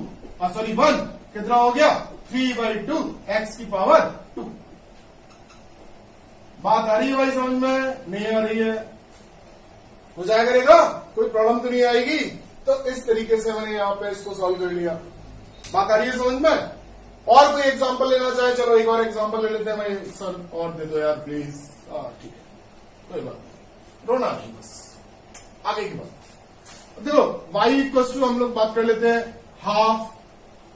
सॉरी 1, कितना हो गया 3/2 एक्स की पावर 2। बात आ रही है भाई समझ में, नहीं आ रही है, हो जाया करेगा, कोई प्रॉब्लम तो नहीं आएगी। तो इस तरीके से मैंने यहाँ पे इसको सॉल्व कर लिया। बात आ रही है समझ में। और कोई एग्जांपल लेना चाहे, चलो एक और एग्जांपल ले लेते हैं भाई, सर और दे दो यार प्लीज। ठीक है, कोई बात नहीं, रोना नहीं, बस आगे की बात देखो। y इक्वल टू हम लोग बात कर लेते हैं हाफ,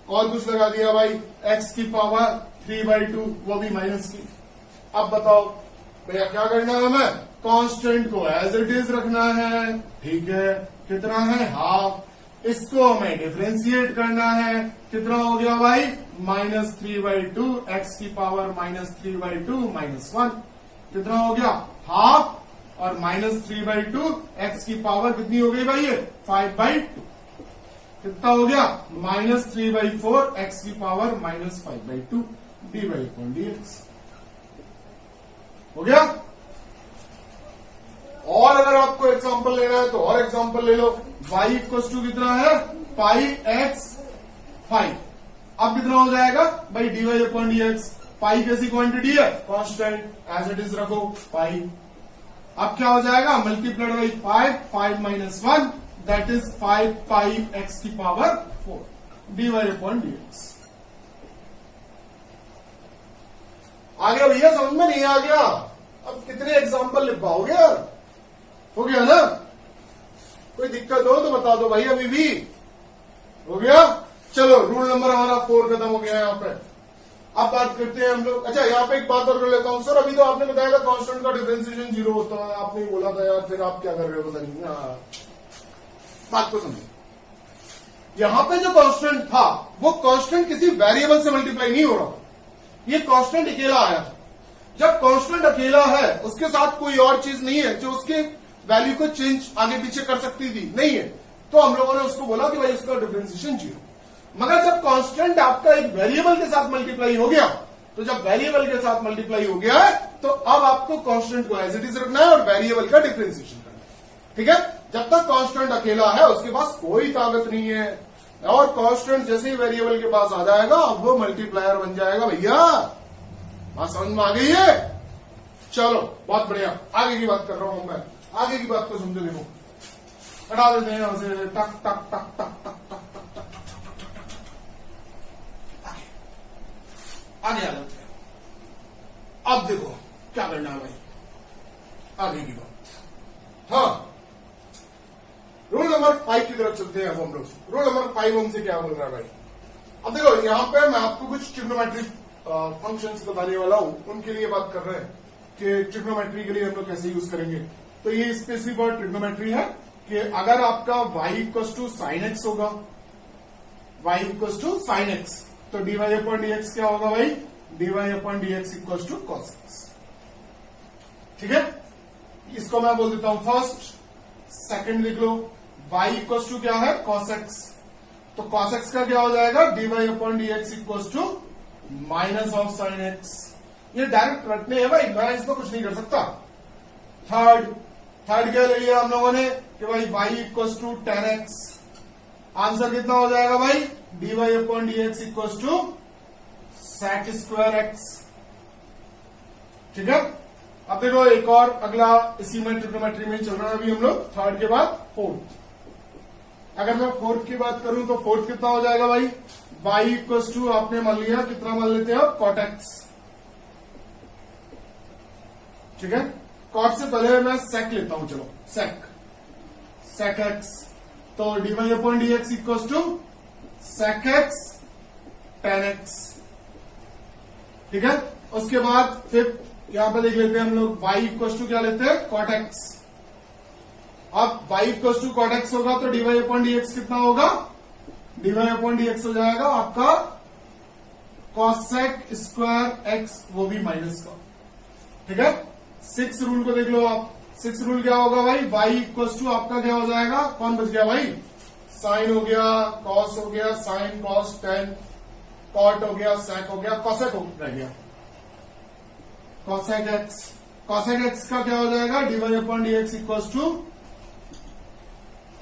और कुछ लगा दिया भाई x की पावर 3/2, वो भी माइनस की, अब बताओ भैया क्या करना है हमें, कांस्टेंट को एज इट इज रखना है, ठीक है, कितना है हाफ, इसको हमें डिफरेंशिएट करना है, कितना हो गया भाई -3/2 x की पावर -3/2 -1, कितना हो गया हाफ, और -3/2 x की पावर कितनी हो गई भाई ये 5/2, कितना हो गया -3/4 x की पावर -5/2 dy/dx हो गया। और अगर आपको एग्जांपल लेना है तो और एग्जांपल ले लो, y इक्वल्स टू कितना है πx5, अब कितना हो जाएगा भाई dy/dx, पाई कैसी क्वांटिटी है कांस्टेंट, एज इट इज रखो पाई, अब क्या हो जाएगा multiplied by 5 minus 1 that is 5 pi x की पावर 4 dy/dx। आ गया भैया, समझ में नहीं आ गया, अब कितने एग्जांपल लिख पाओगे यार, हो गया ना, कोई दिक्कत हो तो बता दो भाई, अभी भी हो गया। चलो रूल नंबर हमारा 4 खत्म हो गया यहाँ पे। अब बात करते हैं हम लोग, अच्छा यहाँ पे एक बात और कर लेता हूं सर, अभी तो आपने बताया था कांस्टेंट का डिफरेंशिएशन 0 होता है, आपने बोला था यार, फिर आप क्या कर रहे हो पता नहीं। बात को समझो, यहां पे जो कांस्टेंट था वो कांस्टेंट किसी वेरिएबल से मल्टीप्लाई नहीं हो रहा, ये कांस्टेंट अकेला आया था। जब कांस्टेंट अकेला है उसके साथ कोई और चीज नहीं है जो उसके वैल्यू को चेंज आगे पीछे कर सकती थी, नहीं है, तो हम लोगों ने उसको बोला कि भाई उसका डिफरेंशिएशन 0। मगर जब कांस्टेंट आपका एक वेरिएबल के साथ मल्टीप्लाई हो गया, तो जब वेरिएबल के साथ मल्टीप्लाई हो गया है तो अब आपको कांस्टेंट को एज इट इज रखना है और वेरिएबल का डिफरेंशिएशन करना है, ठीक है। जब तक कांस्टेंट अकेला है उसके पास कोई ताकत नहीं है, और कांस्टेंट जैसे ही वेरिएबल के पास आ जाएगा अब वो मल्टीप्लायर बन जाएगा। भैया बात समझ में आ गई है? चलो बहुत बढ़िया, आगे की बात कर रहा हूं मैं, आगे की बात को समझो, देखो हटा देते हैं यहां से, टक टक टक टक टक टक टक टक, आगे आ जाते हैं। अब देखो क्या करना है भाई, आगे की बात। हाँ, रूल नंबर 5 की तरफ चलते हैं अब हम लोग। रूल नंबर 5 हमसे क्या बोल रहा है भाई, अब देखो यहां पे मैं आपको कुछ ट्रिग्नोमेट्रिक फंक्शंस बताने वाला हूं, उनके लिए बात कर रहे हैं कि ट्रिग्नोमेट्री के लिए हम लोग कैसे यूज करेंगे। तो ये स्पेसिफिक वर्ड ट्रिग्नोमेट्री है कि अगर आपका y equals to sine x होगा, y equals to sine x, तो dy/dx क्या होगा भाई, dy/dx equals to cos x, ठीक है। इसको मैं बोल देता हूं फर्स्ट, सेकंड लिख लो, y इक्वल्स टू क्या है कॉस एक्स, तो कॉस एक्स का क्या हो जाएगा dy/dx equals to minus of sine x. ये डायरेक्ट रटने है भाई, मैं इसमें कुछ नहीं कर सकता। थर्ड क्या ले लिया हम लोगों ने कि भाई y equals to tan x, answer कितना हो जाएगा भाई dy/dx equals to sec square x, ठीक है। अब देखो एक और अगला इसी में ट्रिग्नोमेट्री में चल रहा है अभी हम लोग, थर्ड के बाद फोर्थ। अगर मैं फोर्थ की बात करूं तो फोर्थ कितना हो जाएगा भाई, y इक्वल्स टू आपने मान लिया, कितना मान लेते हैं आप cot x, ठीक है। cot से पहले मैं sec लेता हूं, चलो sec x, तो dy/dx equals to sec x tan x, ठीक है। उसके बाद फिर यहां पर देख लेते हैं हम लोग, y इक्वल्स टू क्या लेते हैं cot x, अब y equals to cot x होगा तो dy/dx कितना होगा, dy/dx हो जाएगा आपका cosec स्क्वायर x, वो भी माइनस का, ठीक है। 6 रूल को देख लो आप, 6 रूल क्या होगा भाई, y इक्वल्स टू आपका क्या हो जाएगा, कौन बच गया भाई, साइन हो गया, कॉस हो गया, साइन कॉस टेन, कॉट हो गया, sec हो गया, cosec रह गया, cosec x का क्या हो जाएगा dy/dx इक्वल्स टू,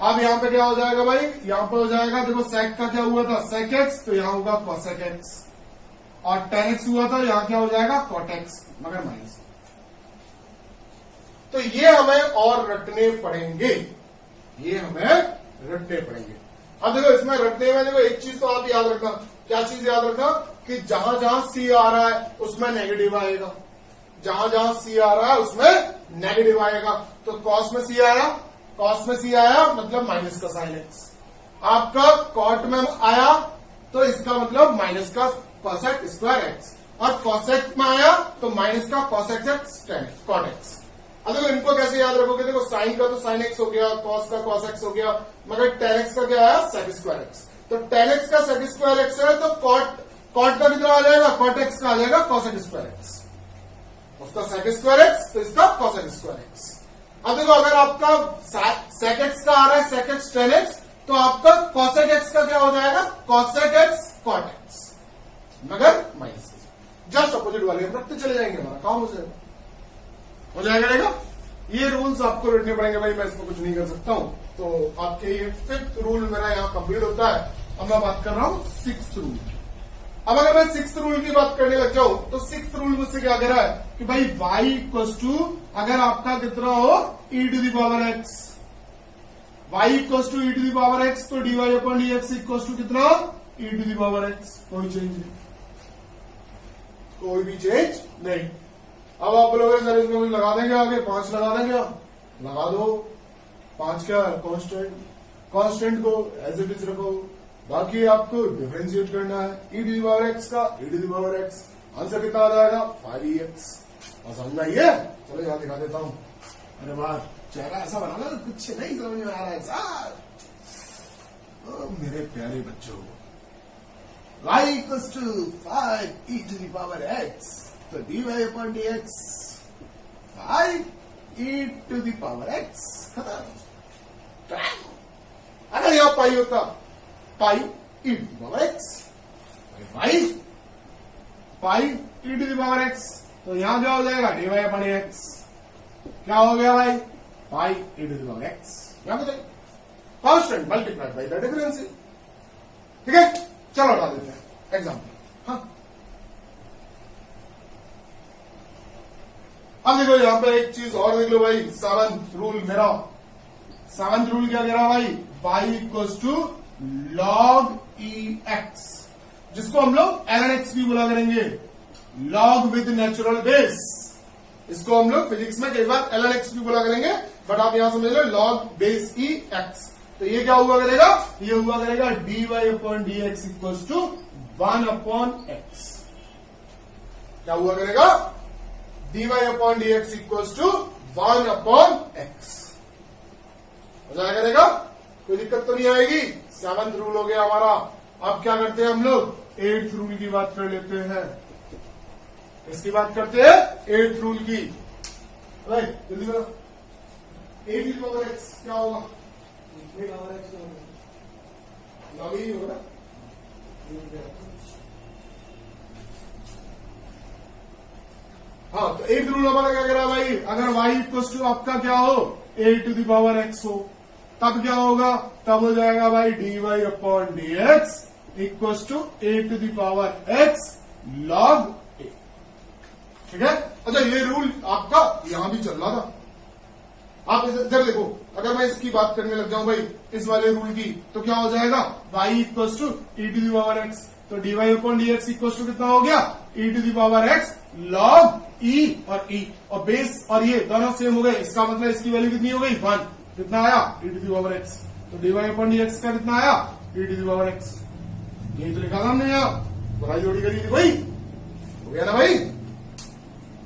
अब यहां पे क्या हो जाएगा भाई, यहां पे हो जाएगा देखो sec का क्या हुआ था sec x, तो यहां होगा cosec x, और tan x हुआ था, यहां क्या हो जाएगा cot x, मगर माइनस। तो ये हमें और रटने पड़ेंगे, ये हमें रटने पड़ेंगे। अब देखो इसमें रटने में देखो एक चीज तो आप याद रखना, क्या चीज याद रखना कि जहां जहां c आ रहा है उसमें नेगेटिव आएगा, जहां जहां c आ रहा है उसमें नेगेटिव आएगा। तो कॉस में c आया, कॉस में c आया मतलब माइनस का साइन एक्स, आपका कॉट में आया तो इसका मतलब माइनस का cosec स्क्वायर एक्स, और cosec में आया तो माइनस का cosec x tan x cot x। अब देखो इनको कैसे याद रखोगे, देखो साइन का तो साइन x हो गया, cos का cos x हो गया, मगर tan x का क्या आया sec स्क्वायर x। तो tan x का sec स्क्वायर x है तो cot का कितना आ जाएगा, cot x का आ जाएगा cosec स्क्वायर x। उसका sec स्क्वायर x तो इसका cosec स्क्वायर x। अब देखो अगर आपका sec x का आ रहा है sec x tan x तो आपका cosec x का क्या हो जाएगा, cosec x cot x, मगर माइनस जस्ट अपोजिट वाले रखते चले जाएंगे, हमारा काम हो जाएगा। ये रूल्स आपको रखने पड़ेंगे भाई, मैं इसमें कुछ नहीं कर सकता हूं। तो आपके ये 5th रूल मेरा यहां कंप्लीट होता है। अब मैं बात कर रहा हूं 6th रूल। अब अगर मैं 6th रूल की बात करने लग जाऊं तो 6th रूल मुझसे क्या कह रहा है कि भाई y इक्वल्स टू अगर आपका कितना हो e to the power x, y equals to e to the power x तो dy upon dx equals to कितना e to the power x। कोई चेंज नहीं, कोई भी चेंज नहीं। अब आप बोलोगे सर इसमें कुछ लगा देंगे, आगे 5 लगा देंगे, लगा दो। 5 क्या कांस्टेंट को एज इट इज रखो, बाकी आपको डिफरेंशिएट करना है e to the power x का e to the power x। Answer कितना आ जाएगा 5ex। और समझ में आइए, चलो यहां दिखा देता हूं। अरे वाह, चेहरा ऐसा बनाना कुछ नहीं समझ में आ रहा है सर। मेरे प्यारे बच्चों, y equals to 5e to the power x तो dy upon dx 5e to the power x। खत्म। अगर यहां पाई होता pi e to the power x, pi e to the power x तो यहां क्या हो जाएगा dy अपॉन dx। क्या हो गया भाई, पाई e to the power x, क्या बताइए constant multiplied by the difference. ठीक है, चलो हटा देते हैं एग्जाम्पल। हाँ, अब देखो यहां पे एक चीज और देख लो भाई, 7th रूल मेरा। 7th रूल क्या कह रहा भाई, y equals to log ex, जिसको हम लोग ln x भी बोला करेंगे, log विद नेचुरल बेस। इसको हम लोग फिजिक्स में कई बार ln x भी बोला करेंगे, बट आप यहां समझ लो log बेस e x। तो ये क्या हुआ करेगा, ये हुआ करेगा dy upon dx equals to 1 upon x। क्या हुआ करेगा, dy upon dx equals to 1 upon x हो जाया करेगा। कोई दिक्कत तो नहीं आएगी। 7th रूल हो गया हमारा। अब क्या करते हैं हम लोग, 8th रूल की बात कर लेते हैं। इसकी बात करते हैं 8th रूल की। राइट, जल्दी करो। 8 की पावर x क्या होगा, लॉग ही होगा। हाँ, तो 8th रूल हमारा क्या कह रहा है भाई, अगर y इक्वल्स टू आपका क्या हो a to the power x हो, तब क्या होगा, तब हो जाएगा भाई dy upon dx equals to a to the power x log a। ठीक है, अच्छा ये रूल आपका यहां भी चल रहा था। आप इधर देखो, अगर मैं इसकी बात करने लग जाऊं भाई इस वाले रूल की, तो क्या हो जाएगा y equals to e to the power x तो dy upon dx equals to कितना हो गया e to the power x log e और बेस और ये दोनों सेम हो गए। इसका मतलब इसकी वैल्यू कितनी हो गई 1, कितना आया e to the power x। तो dy अपॉन dx का कितना आया e to the power x। यही तो लिखा था हमने यहाँ, बुराई जोड़ी करी थी भाई, हो गया ना भाई,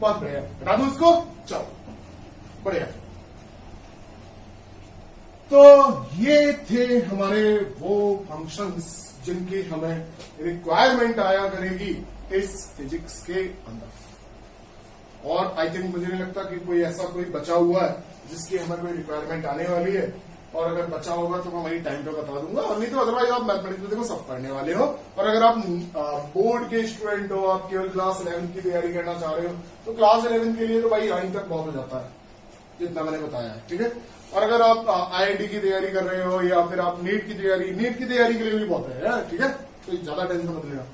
बहुत बढ़िया। हटा दो उसको, चलो बढ़िया। तो ये थे हमारे वो फंक्शंस जिनकी हमें रिक्वायरमेंट आया करेगी इस फिजिक्स के अंदर। और आई थिंक मुझे नहीं लगता कि कोई ऐसा कोई बचा हुआ है जिसकी हमें कोई रिक्वायरमेंट आने वाली है। और अगर बचा होगा तो मैं वही टाइम पे बता दूंगा, और नहीं तो अदरवाइज आप मैथमेटिक्स में देखो सब पढ़ने वाले हो। और अगर आप बोर्ड के स्टूडेंट हो, आप केवल क्लास 11 की तैयारी करना चाह रहे हो, तो क्लास 11 के लिए तो भाई 9 तक बहुत हो जाता है, जितना मैंने बताया है। ठीक है, और अगर आप IIT की तैयारी कर रहे हो या फिर आप नीट की तैयारी के लिए भी बहुत है। ठीक है, तो ज्यादा टेंशन मत लेना।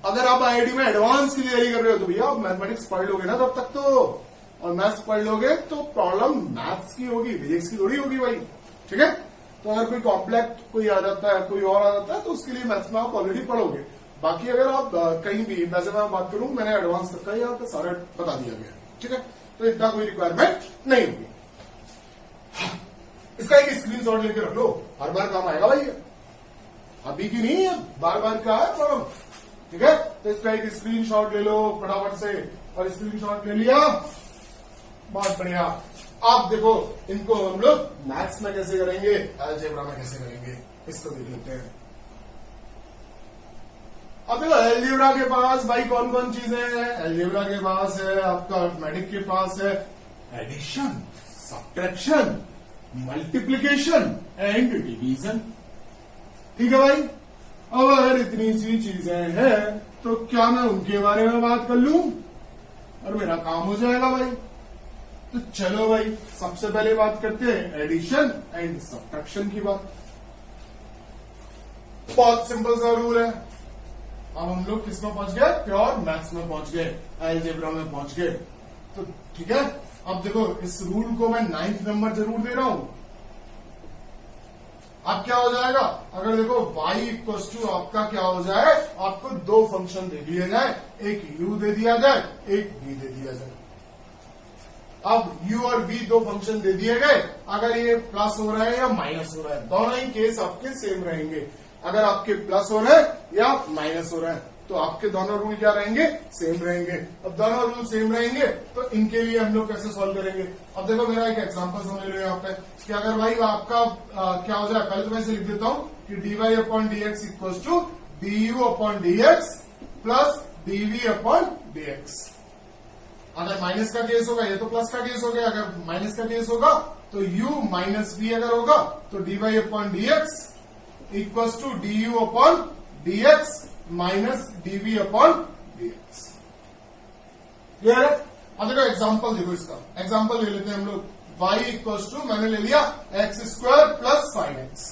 अगर आप IIT में एडवांस की तैयारी कर रहे हो तो भैया आप मैथमेटिक्स पढ़ लोगे ना तब तक तो, और मैथ्स पढ़ लोगे तो प्रॉब्लम मैथ्स की होगी, फिजिक्स की थोड़ी होगी भाई। ठीक है, तो अगर कोई कॉम्प्लेक्स कोई आ जाता है, कोई और आ जाता है, तो उसके लिए मैथ्स में आप ऑलरेडी पढ़ोगे। बाकी अगर आप कहीं भी, वैसे मैं बात करूं, मैंने एडवांस तक का यहाँ पे सारा बता दिया गया। ठीक है, तो इतना कोई रिक्वायरमेंट नहीं होगी। इसका एक स्क्रीनशॉट लेके रख लो, हर बार काम आएगा भाई, अभी की नहीं है, बार बार का है प्रॉब्लम। ठीक है। तो इसका एक स्क्रीनशॉट ले लो फटाफट से, और स्क्रीनशॉट ले लिया, बहुत बढ़िया। आप देखो इनको हम लोग मैथ्स में कैसे करेंगे, अलजेब्रा में कैसे करेंगे, इसको देख लेते हैं। अब देखो अलजेब्रा के पास भाई कौन कौन चीजें हैं। अलजेब्रा के पास है आपका, अरिथमेटिक के पास है addition, subtraction, multiplication and division, ठीक है भाई। अब अगर इतनी सी चीजें हैं तो क्या मैं उनके बारे में बात कर लूं और मेरा काम हो जाएगा भाई। तो चलो भाई सबसे पहले बात करते हैं एडिशन एंड सब्ट्रैक्शन की बात। बहुत सिंपल सा रूल है। अब हम लोग किसमें पहुंच गए, प्योर मैथ्स में पहुंच गए, अलजेब्रा में पहुंच गए। तो ठीक है, अब देखो इस रूल को मैं 9th नंबर जरूर दे रहा हूं। अब क्या हो जाएगा, अगर देखो y इक्वल्स टू आपका क्या हो जाए, आपको दो फंक्शन दे दिए जाए, एक u दे दिया जाए, एक v दे दिया जाए। अब u और v दो फंक्शन दे दिए गए, अगर ये प्लस हो रहा है या माइनस हो रहा है, दोनों ही केस आपके सेम रहेंगे। अगर आपके प्लस हो रहा है या माइनस हो रहा है तो आपके दोनों रूल क्या रहेंगे, सेम रहेंगे। अब दोनों रूल सेम रहेंगे तो इनके लिए हम लोग कैसे सॉल्व करेंगे। अब देखो मेरा एक एग्जांपल समझ लो यहाँ पे कि अगर भाई आपका क्या हो जाए, पहले तो मैं इसे लिख देता हूँ कि dy upon dx equals to du upon dx plus dv upon dx। अगर माइनस का केस होगा, ये तो प्लस का केस हो गया, अगर माइनस का केस होगा तो u माइनस v अगर होगा तो dy upon dx equals to du upon dx minus dv upon dx। Clear है। अब देखो एग्जांपल देखो, इसका एग्जांपल ले लेते हैं हम लोग। y इक्वल्स टू मैंने ले लिया x square plus sine x,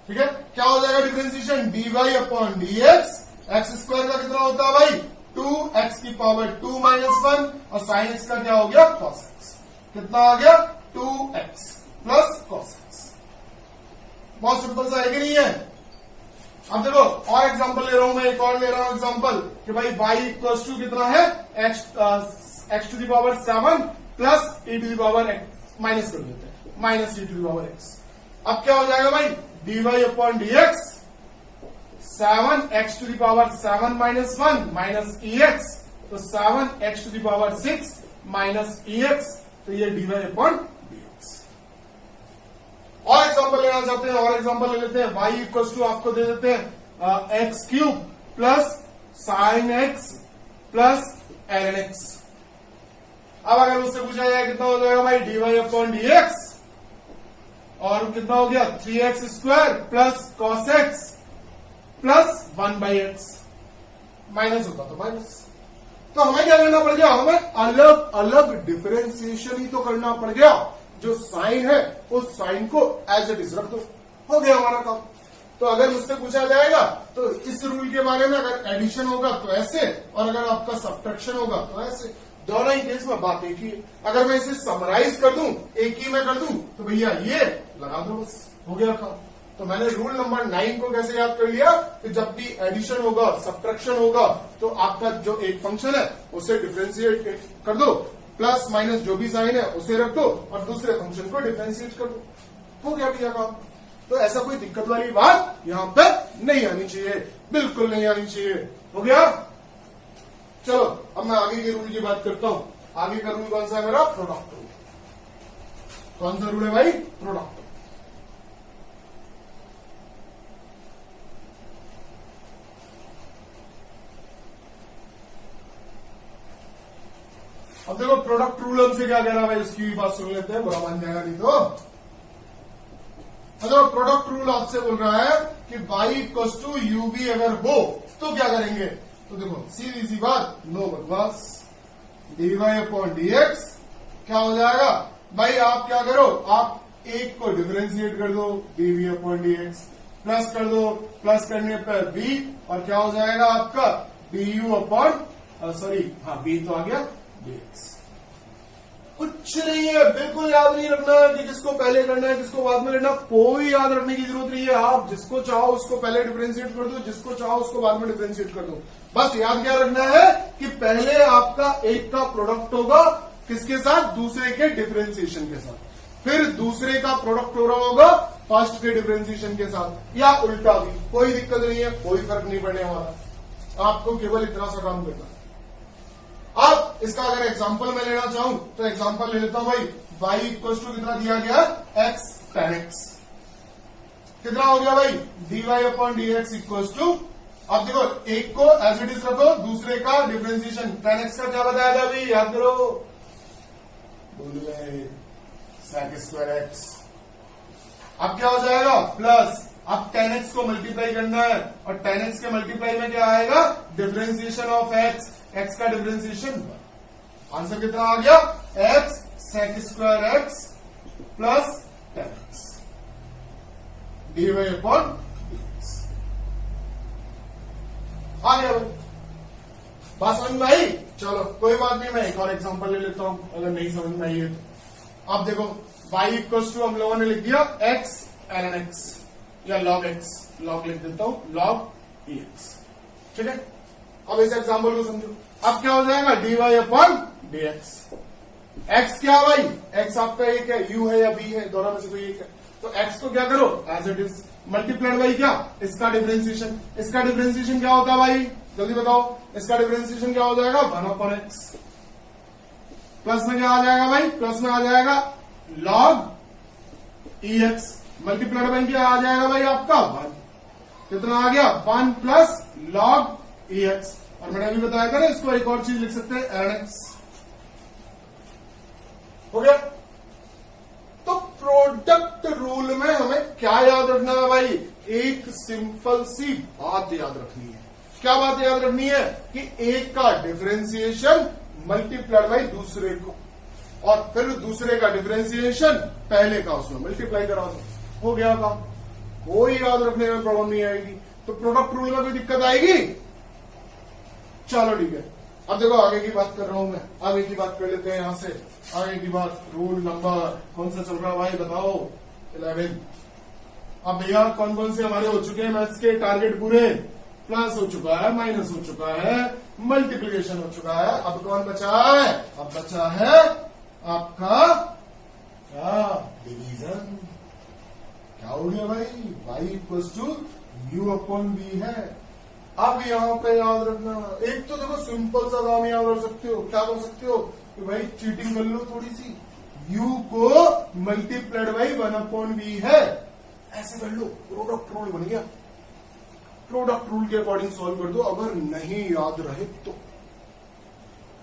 ठीक है। क्या हो जाएगा differentiation, dy upon dx, x square का कितना होता है भाई 2x की पावर 2 माइनस 1 और साइन एक्स का क्या हो गया cos x, कितना आ गया 2x प्लस cos x। बहुत सिंपल सा है कि नहीं है। अब देखो और एग्जांपल ले रहा हूं मैं, एक और ले रहा हूं एग्जांपल कि भाई y इक्वल्स टू कितना है x to the power 7 plus e to the power x, minus कर देते हैं, minus e to the power x। अब क्या हो जाएगा भाई dy upon dx 7x to the power 7 minus 1 minus ex, तो 7x to the power 6 minus ex, तो ये dy अपॉन dx। और एग्जांपल लेना चाहते हैं, और एग्जांपल ले लेते हैं। y इक्वल्स टू आपको दे देते हैं x cube plus sine x plus ln x। अब अगर उससे पूछा जाए कितना हो जाएगा भाई dy अपॉन dx, और कितना हो गया 3x square plus cos x plus 1/x, minus होता तो माइनस। तो हमें क्या करना पड़ गया, हमें अलग अलग डिफरेंशिएशन ही तो करना पड़ गया। जो साइन है उस साइन को एज इट इज रख दो, हो गया हमारा काम। तो अगर मुझसे पूछा जाएगा तो इस रूल के बारे में, अगर एडिशन होगा तो ऐसे, और अगर आपका सब्ट्रैक्शन होगा तो ऐसे, दोनों ही केस में बात एक ही है। अगर मैं इसे समराइज कर दूं, एक ही में कर दूं, तो भैया ये लगा दो, बस हो गया काम। तो मैंने रूल नंबर 9 को कैसे याद कर लिया कि जब भी एडिशन होगा, सब्ट्रैक्शन होगा, तो आपका जो एक फंक्शन है उसे डिफरेंशिएट कर दो, प्लस माइनस जो भी साइन है उसे रख दो और दूसरे फंक्शन को डिफरेंशिएट कर दो, हो गया भैया काम। तो ऐसा कोई दिक्कत वाली बात यहां पे नहीं आनी चाहिए, बिल्कुल नहीं आनी चाहिए, हो गया। चलो अब मैं आगे के रूल की बात करता हूं। आगे का रूल कौन सा है मेरा, प्रोडक्ट रूल। कौन सा रूल है भाई, प्रोडक्ट। अब देखो प्रोडक्ट रूल हमसे क्या कह रहा है भाई, उसकी भी बात सुन लेते हैं, बुरा मान जाएगा नहीं तो। देखो प्रोडक्ट रूल आपसे बोल रहा है कि y इक्वल्स टू uv अगर हो तो क्या करेंगे। तो देखो सीधी सी बात, नो बकवास, dy अपॉन dx क्या हो जाएगा भाई, आप क्या करो, आप एक को डिफरेंशिएट कर दो dv अपॉन dx, प्लस कर दो, प्लस करने पर b, और क्या हो जाएगा आपका du अपॉन b तो आ गया dx। कुछ नहीं है, बिल्कुल याद नहीं रखना है कि किसको पहले करना है किसको बाद में करना, कोई याद रखने की जरूरत नहीं है। आप जिसको चाहो उसको पहले डिफरेंशिएट कर दो, जिसको चाहो उसको बाद में डिफरेंशिएट कर दो। बस याद क्या रखना है कि पहले आपका एक का प्रोडक्ट होगा किसके साथ, दूसरे के डिफरेंशिएशन के साथ, फिर दूसरे का प्रोडक्ट हो रहा होगा फर्स्ट के डिफरेंशिएशन के साथ, या उल्टा भी, कोई दिक्कत नहीं है, कोई फर्क नहीं पड़ने वाला, आपको केवल इतना सा काम करना है। अब इसका अगर एग्जांपल मैं लेना चाहूं तो एग्जांपल ले लेता हूं भाई, y इक्वल टू कितना दिया गया, x tan x, कितना हो गया भाई, dy upon dx equal to, अब देखो एक को एज इट इज रखो, दूसरे का डिफरेंशिएशन, tan x का क्या बताया था अभी, याद करो, बोल गए sec स्क्वायर x, अब क्या हो जाएगा प्लस, अब tan x को मल्टीप्लाई करना है, और tan x के मल्टीप्लाई में क्या आएगा, डिफरेंशिएशन ऑफ x, x का डिफरेंशिएशन, आंसर कितना आ गया, x sec square x plus tan x dy upon dx, आ गया भाई, बात समझ में आई। चलो कोई बात नहीं, मैं एक और एग्जांपल ले लेता हूं अगर नहीं समझ में आई है तो। अब देखो y इक्वल टू हम लोगों ने लिख दिया x ln x या log x, log लिख देता हूं, log dx, ठीक है। अब इस एग्जांपल को समझो, अब क्या हो जाएगा, dy अपॉन dx, x क्या भाई, x आपका एक है, u है या b है, दोनों में से कोई एक है, तो x को क्या करो as it is, multiplied by क्या, इसका डिफरेंशिएशन, इसका डिफरेंशिएशन क्या होता है भाई, जल्दी बताओ, इसका डिफरेंशिएशन क्या हो जाएगा, 1 अपॉन x, प्लस में क्या आ जाएगा भाई, प्लस में आ जाएगा log ex, मल्टीप्लाइड बाई क्या आ जाएगा भाई आपका 1, कितना आ गया 1 प्लस log ex, और मैंने अभी बताया था ना, इसको एक और चीज लिख सकते हैं ln x, हो गया। तो प्रोडक्ट रूल में हमें क्या याद रखना है भाई, एक सिंपल सी बात याद रखनी है, क्या बात याद रखनी है, कि एक का डिफरेंशिएशन मल्टीप्लाइड बाई दूसरे को, और फिर दूसरे का डिफरेंशिएशन पहले का उसमें मल्टीप्लाई करा दो, हो गया काम, कोई याद रखने में प्रॉब्लम नहीं आएगी। तो प्रोडक्ट रूल में कोई दिक्कत आएगी, चलो ठीक है। अब देखो आगे की बात कर रहा हूं मैं, आगे की बात कर लेते हैं, यहां से आगे की बात, रूल नंबर कौन सा चल रहा है भाई बताओ, 11। अब भैया कौन कौन से हमारे हो चुके हैं मैथ्स के टारगेट पूरे, प्लस हो चुका है, माइनस हो चुका है, मल्टीप्लीकेशन हो चुका है, अब कौन बचा है, अब बचा है आपका क्या, डिवीजन। क्या हो गया भाई, y equal to u upon b है। अब यहां पे याद रखना, एक तो देखो सिंपल सा काम याद कर सकते हो, क्या कर सकते हो कि भाई चीटिंग कर लो थोड़ी सी, u को मल्टीप्लाइड बाई 1 अपॉन b है, ऐसे कर लो, प्रोडक्ट रूल बन गया, प्रोडक्ट रूल के अकॉर्डिंग सॉल्व कर दो, अगर नहीं याद रहे तो,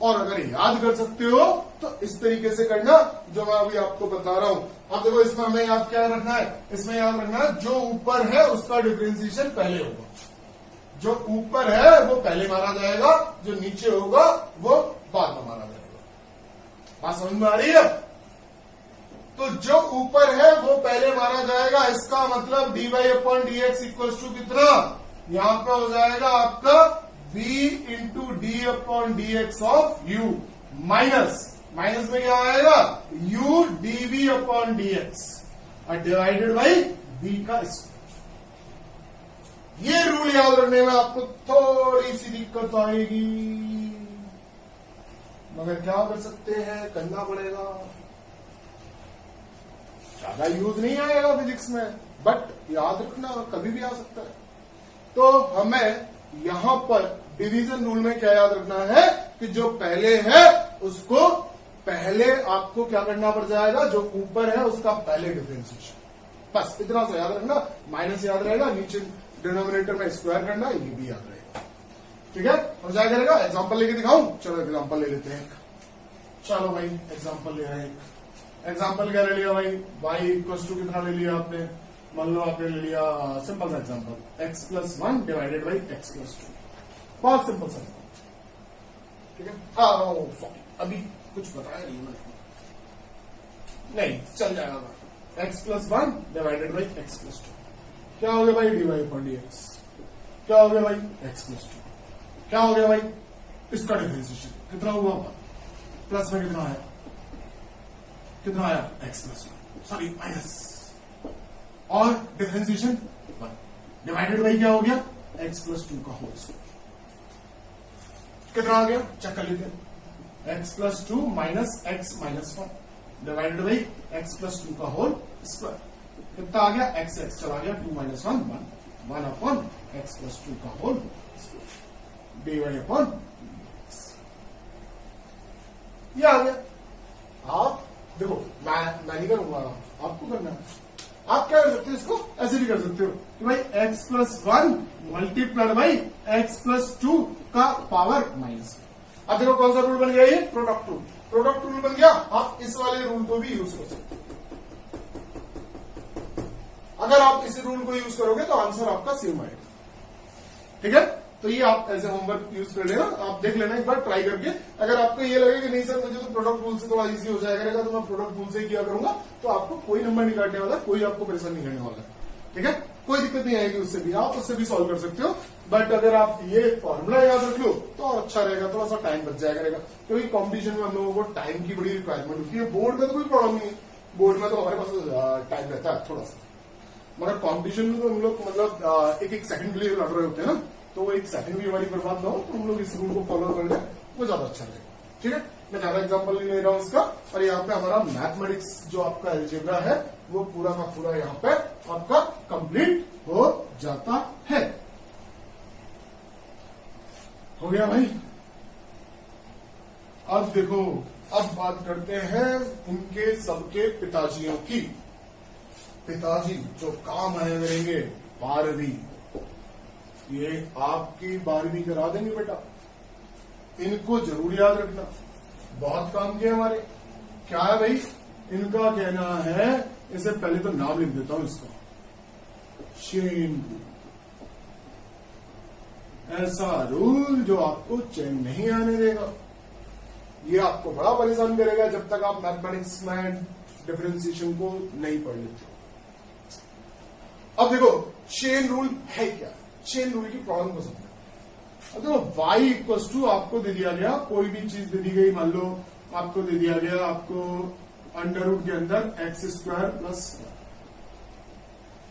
और अगर याद कर सकते हो तो इस तरीके से करना जो मैं अभी आपको बता रहा हूं। अब देखो इसमें हमें याद क्या रखना है, इसमें याद रखना है जो ऊपर है उसका डिफरेंशिएशन पहले होगा, जो ऊपर है वो पहले मारा जाएगा, जो नीचे होगा वो बाद में मारा जाएगा। बात समझ में आ रही है? तो जो ऊपर है वो पहले मारा जाएगा, इसका मतलब dy upon dx equal to कितना, यहां पे हो जाएगा आपका b into d upon dx of u, minus minus में क्या आएगा u dv अपॉन dx और डिवाइडेड बाई b का स्क्वायर। ये रूल याद रखने में आपको थोड़ी सी दिक्कत आएगी, मगर क्या कर सकते हैं, करना पड़ेगा, ज्यादा यूज नहीं आएगा फिजिक्स में, बट याद रखना कभी भी आ सकता है। तो हमें यहां पर डिवीजन रूल में क्या याद रखना है कि जो पहले है उसको पहले आपको क्या करना पड़ जाएगा, जो ऊपर है उसका पहले डिफरेंशिएशन, बस इतना सा याद रखना। माइनस याद रहेगा, नीचे डिनोमिनेटर में स्क्वायर करना, ये भी याद रहेगा, ठीक है। और क्या करेगा, एग्जांपल लेके दिखाऊं, चलो एग्जांपल ले लेते हैं। चलो भाई एग्जांपल ले रहे हैं, एग्जांपल क्या ले लिया भाई, y इक्वल टू कितना ले लिया आपने, मान लो आपने ले लिया सिंपल सा example x plus 1 divided by x plus 2, बहुत सिंपल सा, ठीक है। सॉरी अभी कुछ बताया नहीं मैंने, नहीं चल जाएगा, x plus 1 divided by x plus 2, क्या हो गया भाई dy अपॉन dx, क्या हो गया भाई x प्लस 2, क्या हो गया भाई इसका डिफरेंशिएशन कितना हुआ, प्लस में कितना आया, कितना आया x प्लस 1, सॉरी माइनस, और डिफरेंशिएशन 1 डिवाइडेड बाई क्या हो गया x प्लस 2 का होल स्क्वायर, कितना आ गया चेक कर लेते हैं, x plus 2 minus x minus 1 divided by x plus 2 का होल स्क्वायर, कितना आ गया एक्स एक्स चला गया 2 माइनस 1 1 अपॉन एक्स प्लस 2 का होल dy अपॉन ये आ गया। आप देखो मैं नहीं करूंगा, आपको करना है। आप क्या कर सकते हो, इसको ऐसे भी कर सकते हो कि भाई x plus 1 multiplied by x plus 2 का पावर माइनस। अब देखो कौन सा रूल बन गया, ये प्रोडक्ट रूल। प्रोडक्ट रूल बन गया, आप इस वाले रूल को भी यूज कर सकते हो। अगर आप इसी रूल को यूज करोगे तो आंसर आपका सेम आएगा। ठीक है, तो ये आप ऐसे होमवर्क यूज कर लेना, आप देख लेना एक बार ट्राई करके। अगर आपको ये लगे कि नहीं सर मुझे तो प्रोडक्ट रूल से थोड़ा इजी हो जाएगा तो मैं प्रोडक्ट रूल से ही किया करूंगा, तो आपको कोई नंबर नहीं काटने वाला, कोई आपको परेशान नहीं करने वाला। ठीक है, कोई दिक्कत नहीं आएगी उससे भी, आप उससे भी सॉल्व कर सकते हो। बट अगर आप ये फॉर्मूला याद रख लो तो और अच्छा रहेगा, थोड़ा सा टाइम बच जाएगा रहेगा, क्योंकि कॉम्पिटिशन में हम लोगों को टाइम की बड़ी रिक्वायरमेंट होती है। बोर्ड में तो कोई प्रॉब्लम नहीं है, बोर्ड में तो हमारे पास टाइम रहता है थोड़ा सा, मगर कॉम्पिटिशन में तो हम लोग मतलब एक एक सेकंड के लिए लड़ रहे होते हैं ना, तो वो एक सेकंड भी हमारी बर्बाद ना हो, तो हम लोग इस रूल को फॉलो कर ले, वो ज्यादा अच्छा रहेगा। ठीक है, मैं ज्यादा एग्जांपल नहीं ले रहा हूं उसका, और यहाँ पे हमारा मैथमेटिक्स जो आपका अलजेब्रा है वो पूरा का पूरा यहाँ पे आपका कंप्लीट हो जाता है। हो गया भाई। अब देखो, अब बात करते हैं इनके सबके पिताजियों की। पिताजी जो काम आए करेंगे 12वीं, ये आपकी 12वीं करा देंगे बेटा, इनको जरूर याद रखना, बहुत काम किया हमारे। क्या है भाई, इनका कहना है, इसे पहले तो नाम लिख देता हूं इसका, चेन रूल। ऐसा रूल जो आपको चेन नहीं आने देगा, ये आपको बड़ा परेशान करेगा जब तक आप मैथमेटिक्स में डिफरेंशिएशन को नहीं पढ़ लेते। अब देखो चेन रूल है क्या, चेन रूल की प्रॉब्लम को समझो। अब देखो y इक्वल्स टू आपको दे दिया गया, कोई भी चीज दे दी गई, मान लो आपको दे दिया गया आपको अंडर रूट के अंदर एक्स स्क्वायर प्लस।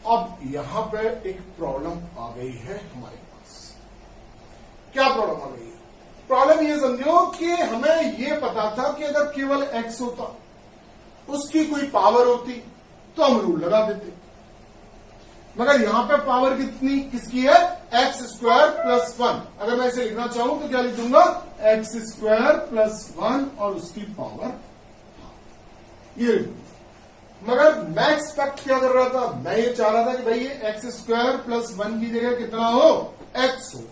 अब यहां पे एक प्रॉब्लम आ गई है हमारे पास। क्या प्रॉब्लम आ गई है? प्रॉब्लम ये समझो कि हमें ये पता था कि अगर केवल x होता, उसकी कोई पावर होती तो हम रूल लगा देते, मगर यहां पे पावर कितनी किसकी है, एक्स स्क्वायर प्लस 1। अगर मैं इसे लिखना चाहूं तो क्या लिख दूंगा, एक्स स्क्वायर प्लस 1 और उसकी पावर ये। मगर मैं एक्सपेक्ट क्या कर रहा था, मैं ये चाह रहा था कि भाई ये एक्स स्क्वायर प्लस 1 की जगह कितना हो, एक्स हो।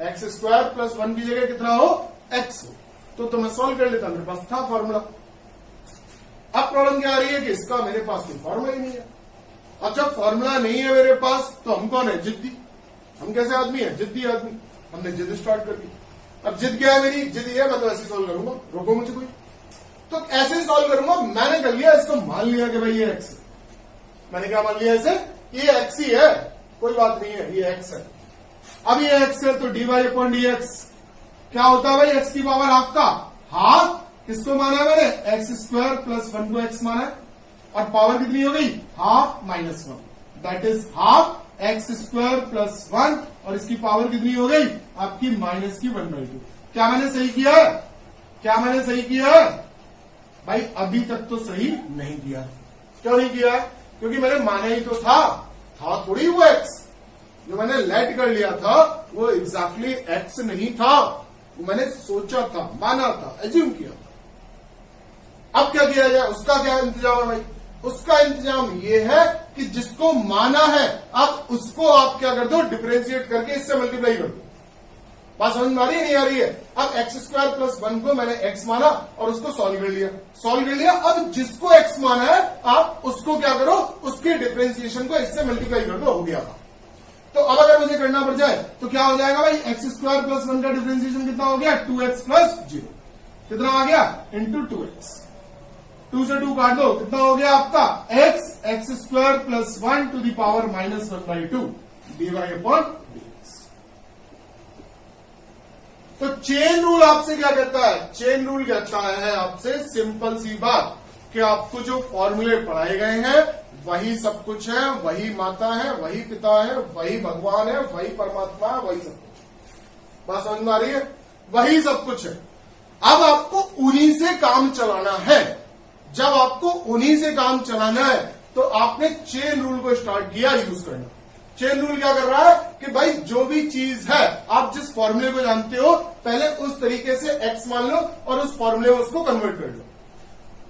एक्स स्क्वायर प्लस 1 की जगह कितना हो, एक्स हो। तो मैं सॉल्व कर लेता, मेरे पास था फॉर्मूला। अब प्रॉब्लम क्या आ रही है कि इसका मेरे पास कोई फॉर्मूला ही नहीं है। अब जब फॉर्मूला नहीं है मेरे पास, तो हम कौन है, जिद्दी। हम कैसे आदमी है, जिद्दी आदमी। हमने जिद स्टार्ट कर दी। अब जिद क्या है मेरी, जिद ये, मैं तो ऐसे सॉल्व करूंगा, रोको मुझे कोई। तो ऐसे ही सॉल्व करूंगा। मैंने कर लिया, इसको मान लिया कि भाई ये एक्स है। मैंने क्या मान लिया, इसे ये एक्स ही है, कोई बात नहीं है, ये एक्स है। अब ये एक्स है तो dy अपॉन dx क्या होता है भाई, एक्स की पावर हाफ का हाफ। किसको माना है मैंने, एक्स स्क्वायर प्लस 1 को एक्स माना है, और पावर कितनी हो गई, half minus 1, that is half x square plus 1, और इसकी पावर कितनी हो गई आपकी माइनस की 1/2। क्या मैंने सही किया है, क्या मैंने सही किया है भाई, अभी तक तो सही नहीं किया। क्यों नहीं किया, क्योंकि मैंने माना ही तो था थोड़ी वो एक्स। जो मैंने लेट कर लिया था वो एग्जैक्टली एक्स नहीं था, वो मैंने सोचा था, माना था, एज्यूम किया था। अब क्या किया जाए, उसका क्या इंतजाम है भाई, उसका इंतजाम ये है कि जिसको माना है अब उसको आप क्या कर दो, डिफरेंशिएट करके इससे मल्टीप्लाई कर दो। बात समझ में आ रही है नहीं आ रही है। अब एक्स स्क्वायर प्लस 1 को मैंने एक्स माना और उसको सॉल्व कर लिया, सॉल्व कर लिया। अब जिसको एक्स माना है आप उसको क्या करो, उसके डिफरेंशिएशन को इससे मल्टीप्लाई कर दो, हो गया। तो अब अगर मुझे करना पड़ जाए तो क्या हो जाएगा भाई, एक्स स्क्वायर प्लस 1 का डिफरेंशिएशन कितना हो गया, 2x प्लस 0 कितना आ गया, इंटू 2x। 2 से 2 काट दो, कितना हो गया आपका x square plus 1 to the power minus 1/2 dy upon dx। तो चेन रूल आपसे क्या कहता है, चेन रूल कहता है आपसे सिंपल सी बात कि आपको जो फॉर्मूले पढ़ाए गए हैं वही सब कुछ है, वही माता है, वही पिता है, वही भगवान है, वही परमात्मा है, वही सब कुछ। बात समझ में आ रही है, वही सब कुछ है। अब आपको उन्हीं से काम चलाना है। जब आपको उन्हीं से काम चलाना है तो आपने चेन रूल को स्टार्ट किया यूज करना। चेन रूल क्या कर रहा है कि भाई जो भी चीज है, आप जिस फॉर्मूले को जानते हो पहले उस तरीके से एक्स मान लो और उस फॉर्मूले में उसको कन्वर्ट कर लो।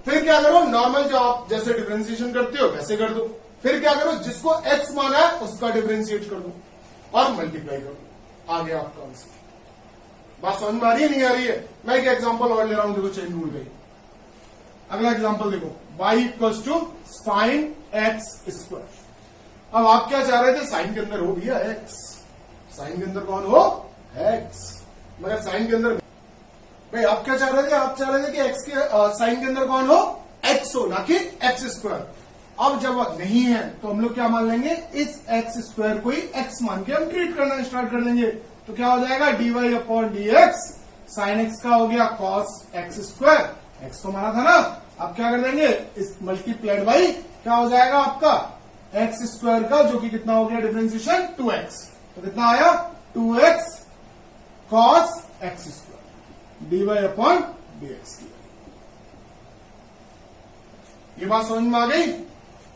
फिर क्या करो, नॉर्मल जो आप जैसे डिफरेंशिएशन करते हो वैसे कर दो। फिर क्या करो, जिसको एक्स माना है उसका डिफरेंशिएट कर दो और मल्टीप्लाई कर दो। आ गया आपका आंसर। बात समझ में आ रही है नहीं आ रही है? मैं एक एग्जांपल और ले रहा हूं, देखो चेन रूल गई। अगला एग्जांपल देखो, y equals to sine x square. अब आप क्या चाह रहे थे, साइन के अंदर हो भैया एक्स, साइन के अंदर कौन हो एक्स, मगर साइन के अंदर भाई आप क्या चाह रहे थे, आप चाह रहे थे कि एक्स के साइन के अंदर कौन हो एक्स हो, ना कि एक्स स्क्वायर। अब जब नहीं है तो हम लोग क्या मान लेंगे, इस एक्स स्क्वायर को ही एक्स मान के हम ट्रीट करना स्टार्ट कर देंगे। तो क्या हो जाएगा, dy upon d x, sine x का हो गया कॉस एक्स स्क्वायर, एक्स तो माना था ना। अब क्या कर देंगे, इस मल्टीप्लाइड बाई क्या हो जाएगा आपका एक्स स्क्वायर का, जो कि कितना हो गया डिफरेंशिएशन 2x। तो कितना आया 2x cos x square dy upon dx की। ये बात समझ में आ गई?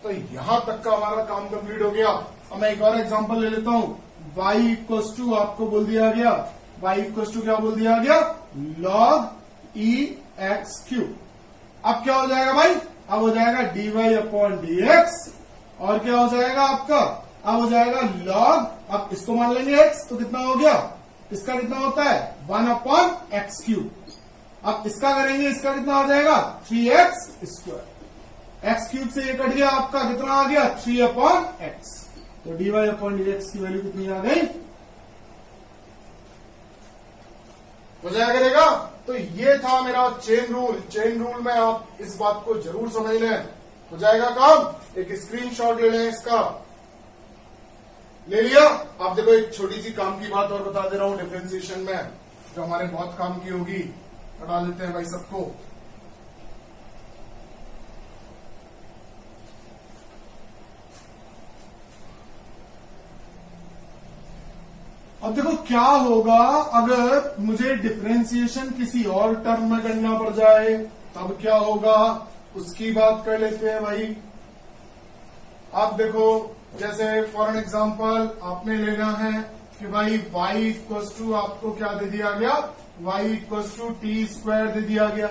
तो यहां तक का हमारा काम कंप्लीट हो गया। अब मैं एक और एग्जांपल ले लेता हूं। y इक्वल्स टू आपको बोल दिया गया, y इक्वल्स टू क्या बोल दिया गया, log e x क्यूब। अब क्या हो जाएगा भाई, अब हो जाएगा dy अपॉन dx और क्या हो जाएगा आपका, अब हो जाएगा log, अब इसको मान लेंगे x, तो कितना हो गया, इसका कितना होता है 1 अपॉन एक्स क्यूब। अब इसका करेंगे, इसका कितना हो जाएगा 3x स्क्वायर। एक्स क्यूब से ये कट गया, आपका कितना आ गया 3 अपॉन एक्स। तो dy अपॉन dx की वैल्यू कितनी आ गई, हो जाया करेगा। तो ये था मेरा चेन रूल। चेन रूल में आप इस बात को जरूर समझ लें, हो जाएगा काम। एक स्क्रीनशॉट ले लें इसका, ले लिया। आप देखो एक छोटी सी काम की बात और बता दे रहा हूं डिफरेंशिएशन में, जो हमारे बहुत काम की होगी, बता देते हैं भाई सबको। अब देखो क्या होगा अगर मुझे डिफरेंशिएशन किसी और टर्म में करना पड़ जाए, तब क्या होगा उसकी बात कर लेते हैं भाई। आप देखो जैसे फॉर एन एग्जांपल आपने लेना है कि भाई y इक्वल्स टू आपको क्या दे दिया गया, y equals to T square दे दिया गया,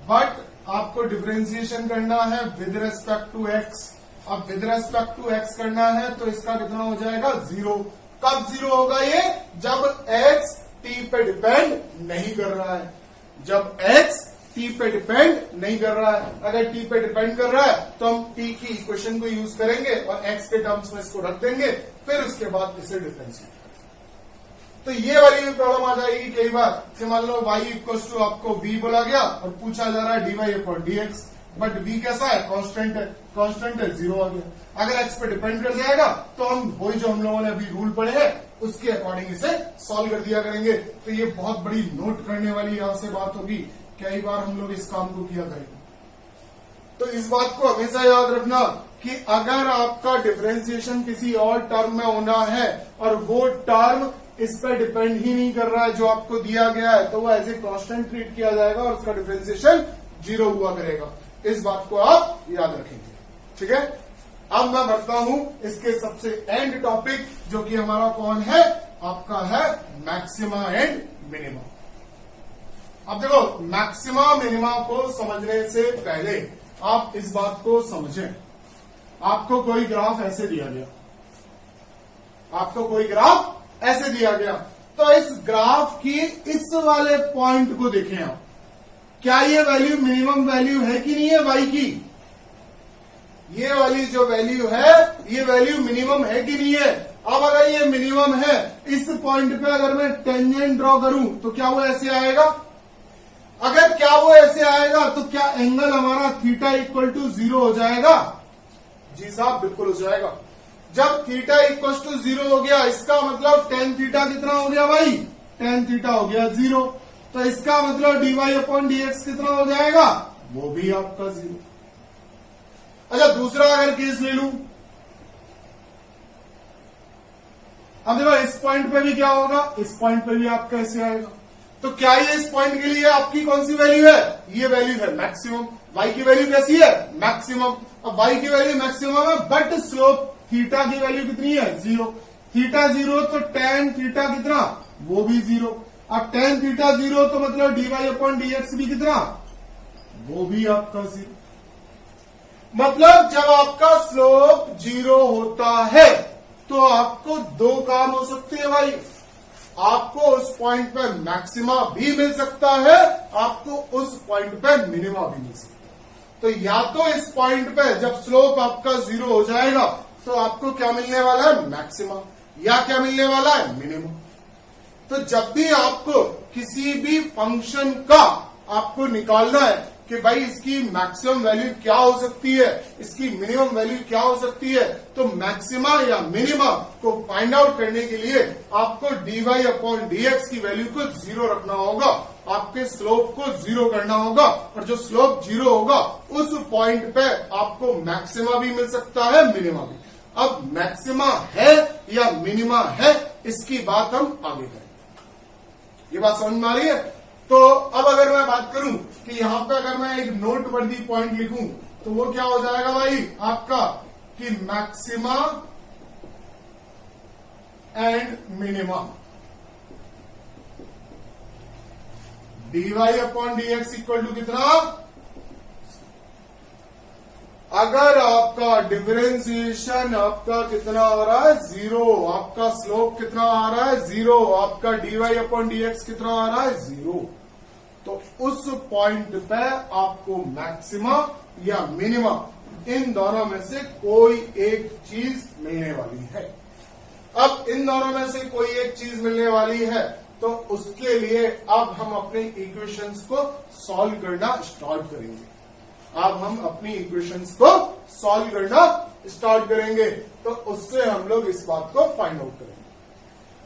बट आपको डिफरेंशिएशन करना है विद रेस्पेक्ट टू x। अब विद रेस्पेक्ट टू x करना है तो इसका कितना हो जाएगा 0। कब 0 होगा ये, जब x t पे डिपेंड नहीं कर रहा है, जब x t पे डिपेंड नहीं कर रहा है। अगर t पे डिपेंड कर रहा है तो हम t की इक्वेशन को यूज करेंगे और x के टर्म्स में इसको रख देंगे, फिर उसके बाद इसे डिफरेंशिएट करेंगे। तो ये वाली भी प्रॉब्लम आ जाएगी कई बार कि मान लो y इक्वल्स टू आपको v बोला गया और पूछा जा रहा है dy upon dx, but v कैसा है, कांस्टेंट है, कांस्टेंट है 0 आ गया। अगर x पे डिपेंड कर जाएगा तो हम वही जो हम लोगों ने अभी रूल पढ़े हैं उसके अकॉर्डिंग इसे सॉल्व कर दिया करेंगे। तो ये बहुत बड़ी नोट करने वाली यहां से बात होगी, कई बार हम लोग इस काम को किया करेंगे। तो इस बात को हमेशा याद रखना कि अगर आपका डिफरेंशिएशन किसी और टर्म में होना है और वो टर्म इस पर डिपेंड ही नहीं कर रहा है जो आपको दिया गया है, तो वो एज ए कांस्टेंट ट्रीट किया जाएगा और उसका डिफरेंशिएशन 0 हुआ करेगा। इस बात को आप याद रखेंगे, ठीक है। अब मैं बढ़ता हूं इसके सबसे एंड टॉपिक, जो कि हमारा कौन है, आपका है मैक्सिमा एंड मिनिमा। अब देखो मैक्सिमा मिनिमा को समझने से पहले आप इस बात को समझें। आपको कोई ग्राफ ऐसे दिया गया, आपको कोई ग्राफ ऐसे दिया गया, तो इस ग्राफ की इस वाले पॉइंट को देखें आप, क्या ये वैल्यू मिनिमम वैल्यू है कि नहीं है वाई की, ये वाली जो वैल्यू है ये वैल्यू मिनिमम है कि नहीं है। अब अगर ये मिनिमम है, इस पॉइंट पे अगर मैं टेंजेंट ड्रॉ करूं तो क्या वो ऐसे आएगा, अगर क्या वो ऐसे आएगा तो क्या एंगल हमारा थीटा इक्वल टू 0 हो जाएगा, जी साहब बिल्कुल हो जाएगा। जब थीटा इक्वल टू 0 हो गया, इसका मतलब टेन थीटा कितना हो गया भाई, टेन थीटा हो गया 0, तो इसका मतलब dy अपॉन dx कितना हो जाएगा, वो भी आपका 0। अच्छा दूसरा अगर केस ले लूं, अब देखो इस पॉइंट पे भी क्या होगा, इस पॉइंट पे भी आपका ऐसे आएगा। तो क्या ये इस पॉइंट के लिए आपकी कौन सी वैल्यू है? ये वैल्यू है मैक्सिमम। y की वैल्यू कैसी है? मैक्सिमम। अब y की वैल्यू मैक्सिमम है, बट स्लोप थीटा की वैल्यू कितनी है? 0। थीटा 0 तो tan थीटा कितना? वो भी 0। अब tan थीटा 0 तो मतलब dy/dx भी कितना? वो भी आपका 0। मतलब जब आपका स्लोप 0 होता है तो आपको दो काम हो सकते हैं भाई। आपको उस पॉइंट पे मैक्सिमा भी मिल सकता है, आपको उस पॉइंट पे मिनिमा भी मिल सकता है। तो या तो इस पॉइंट पे जब स्लोप आपका 0 हो जाएगा तो आपको क्या मिलने वाला है? मैक्सिमा। या क्या मिलने वाला है? मिनिमम। तो जब भी आपको किसी भी फंक्शन का आपको निकालना है कि भाई इसकी मैक्सिमम वैल्यू क्या हो सकती है, इसकी मिनिमम वैल्यू क्या हो सकती है, तो मैक्सिमा या मिनिमा को फाइंड आउट करने के लिए आपको dy/dx की वैल्यू को 0 रखना होगा, आपके स्लोप को 0 करना होगा, और जो स्लोप 0 होगा उस पॉइंट पे आपको मैक्सिमा भी मिल सकता है, मिनिमा भी। अब मैक्सिमा है या मिनिमा है, इसकी बात हम आगे करेंगे। ये बात समझ में आ रही है? तो अब अगर मैं बात करूं कि यहां पे अगर मैं एक नोटवर्दी पॉइंट लिखूं तो वो क्या हो जाएगा भाई आपका कि maxima and minima dy/dx equal to कितना? अगर आपका डिफरेंशिएशन आपका कितना आ रहा है? 0, आपका स्लोप कितना आ रहा है? 0, आपका dy/dx कितना आ रहा है? 0, तो उस पॉइंट पे आपको मैक्सिमा या मिनिमा इन दोनों में से कोई एक चीज मिलने वाली है। अब इन दोनों में से कोई एक चीज मिलने वाली है तो उसके लिए अब हम अपने इक्वेशंस को सॉल्व करना स्टार्ट करेंगे। अब हम अपनी इक्वेशंस को सॉल्व करना स्टार्ट करेंगे, तो उससे हम लोग इस बात को फाइंड आउट करेंगे।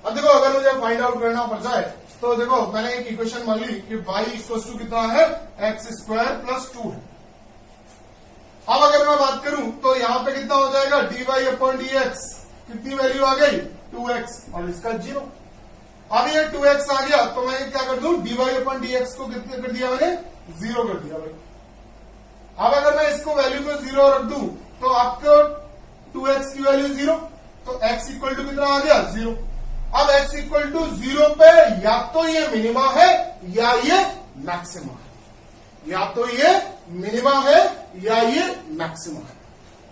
अब देखो, अगर मुझे फाइंड आउट करना पड़ जाए तो देखो, मैंने एक इक्वेशन मान ली कि y इक्वल टू कितना है? x² + 2 है। अब अगर मैं बात करूं तो यहां पे कितना हो जाएगा? dy/dx कितनी वैल्यू आ गई? 2x, और इसका 0। अब ये 2x आ गया तो मैं क्या कर दूं? dy/dx को कितने कर दिया मैंने? 0 कर दिया भाई। अब अगर मैं इसको वैल्यू को 0 रख दूं तो आपको 2x की वैल्यू 0, तो x इक्वल टू कितना आ गया? 0। अब x इक्वल टू 0 पे या तो ये मिनिमा है या ये मैक्सिमा है, या तो ये मिनिमा है या ये मैक्सिमा है।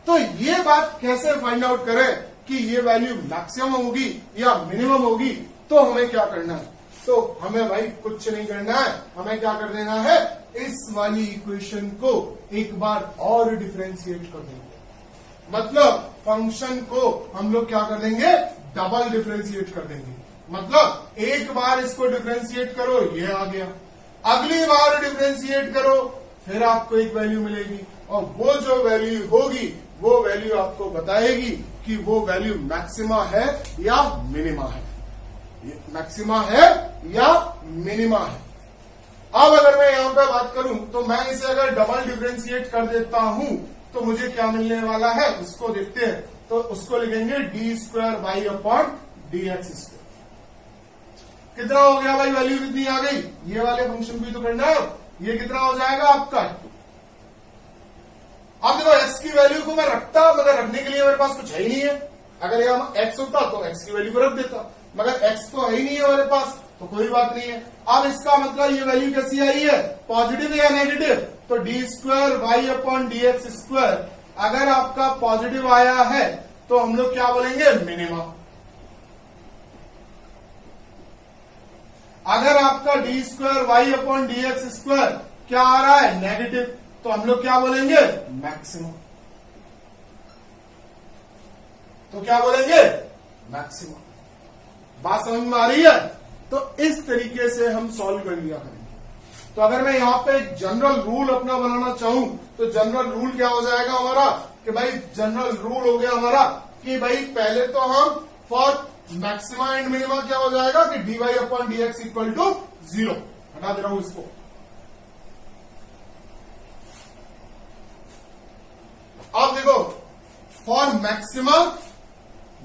तो ये बात कैसे फाइंड आउट करें कि ये वैल्यू मैक्सिमम होगी या मिनिमम होगी? तो हमें क्या करना है? तो हमें भाई कुछ नहीं करना है, हमें क्या कर देना है? इस वाली इक्वेशन को एक बार और डिफरेंशिएट कर देंगे। मतलब फंक्शन को हम लोग क्या कर देंगे? डबल डिफरेंशिएट कर देंगे। मतलब एक बार इसको डिफरेंशिएट करो, ये आ गया, अगली बार डिफरेंशिएट करो, फिर आपको एक वैल्यू मिलेगी, और वो जो वैल्यू होगी वो वैल्यू आपको बताएगी कि वो वैल्यू मैक्सिमा है या मिनिमा है, मैक्सिमा है या मिनिमा है। अब अगर मैं यहां पे बात करूं तो मैं इसे अगर डबल डिफरेंशिएट कर देता हूं तो मुझे क्या मिलने वाला है उसको देखते हैं। तो उसको लिखेंगे d²y/dx²। कितना हो गया भाई? वैल्यू कितनी आ गई? ये वाले फंक्शन भी तो करना है। ये कितना हो जाएगा आपका? अब देखो, x की वैल्यू को मैं रखता, मगर रखने के लिए मेरे पास कुछ है ही नहीं है। अगर यहाँ x होता तो x की वैल्यू को रख देता, मगर x तो है ही नहीं है मेरे पास, तो कोई बात नहीं है। अब इसका मतलब ये वैल्यू कैसी आई है? पॉजिटिव या नेगेटिव? तो d²y/dx², अगर आपका पॉजिटिव आया है तो हम लोग क्या बोलेंगे? मिनिमा। अगर आपका d²y/dx² क्या आ रहा है? नेगेटिव, तो हम लोग क्या बोलेंगे? मैक्सिमम। तो क्या बोलेंगे? मैक्सिमम। बात समझ में आ रही है? तो इस तरीके से हम सॉल्व कर लिया करेंगे। तो अगर मैं यहां पे जनरल रूल अपना बनाना चाहूं तो जनरल रूल क्या हो जाएगा हमारा कि भाई जनरल रूल हो गया हमारा कि भाई पहले तो हम फॉर मैक्सिमा एंड मिनिमा क्या हो जाएगा कि dy/dx इक्वल टू 0। हटा दे रहा हूं इसको। अब देखो, फॉर मैक्सिमा,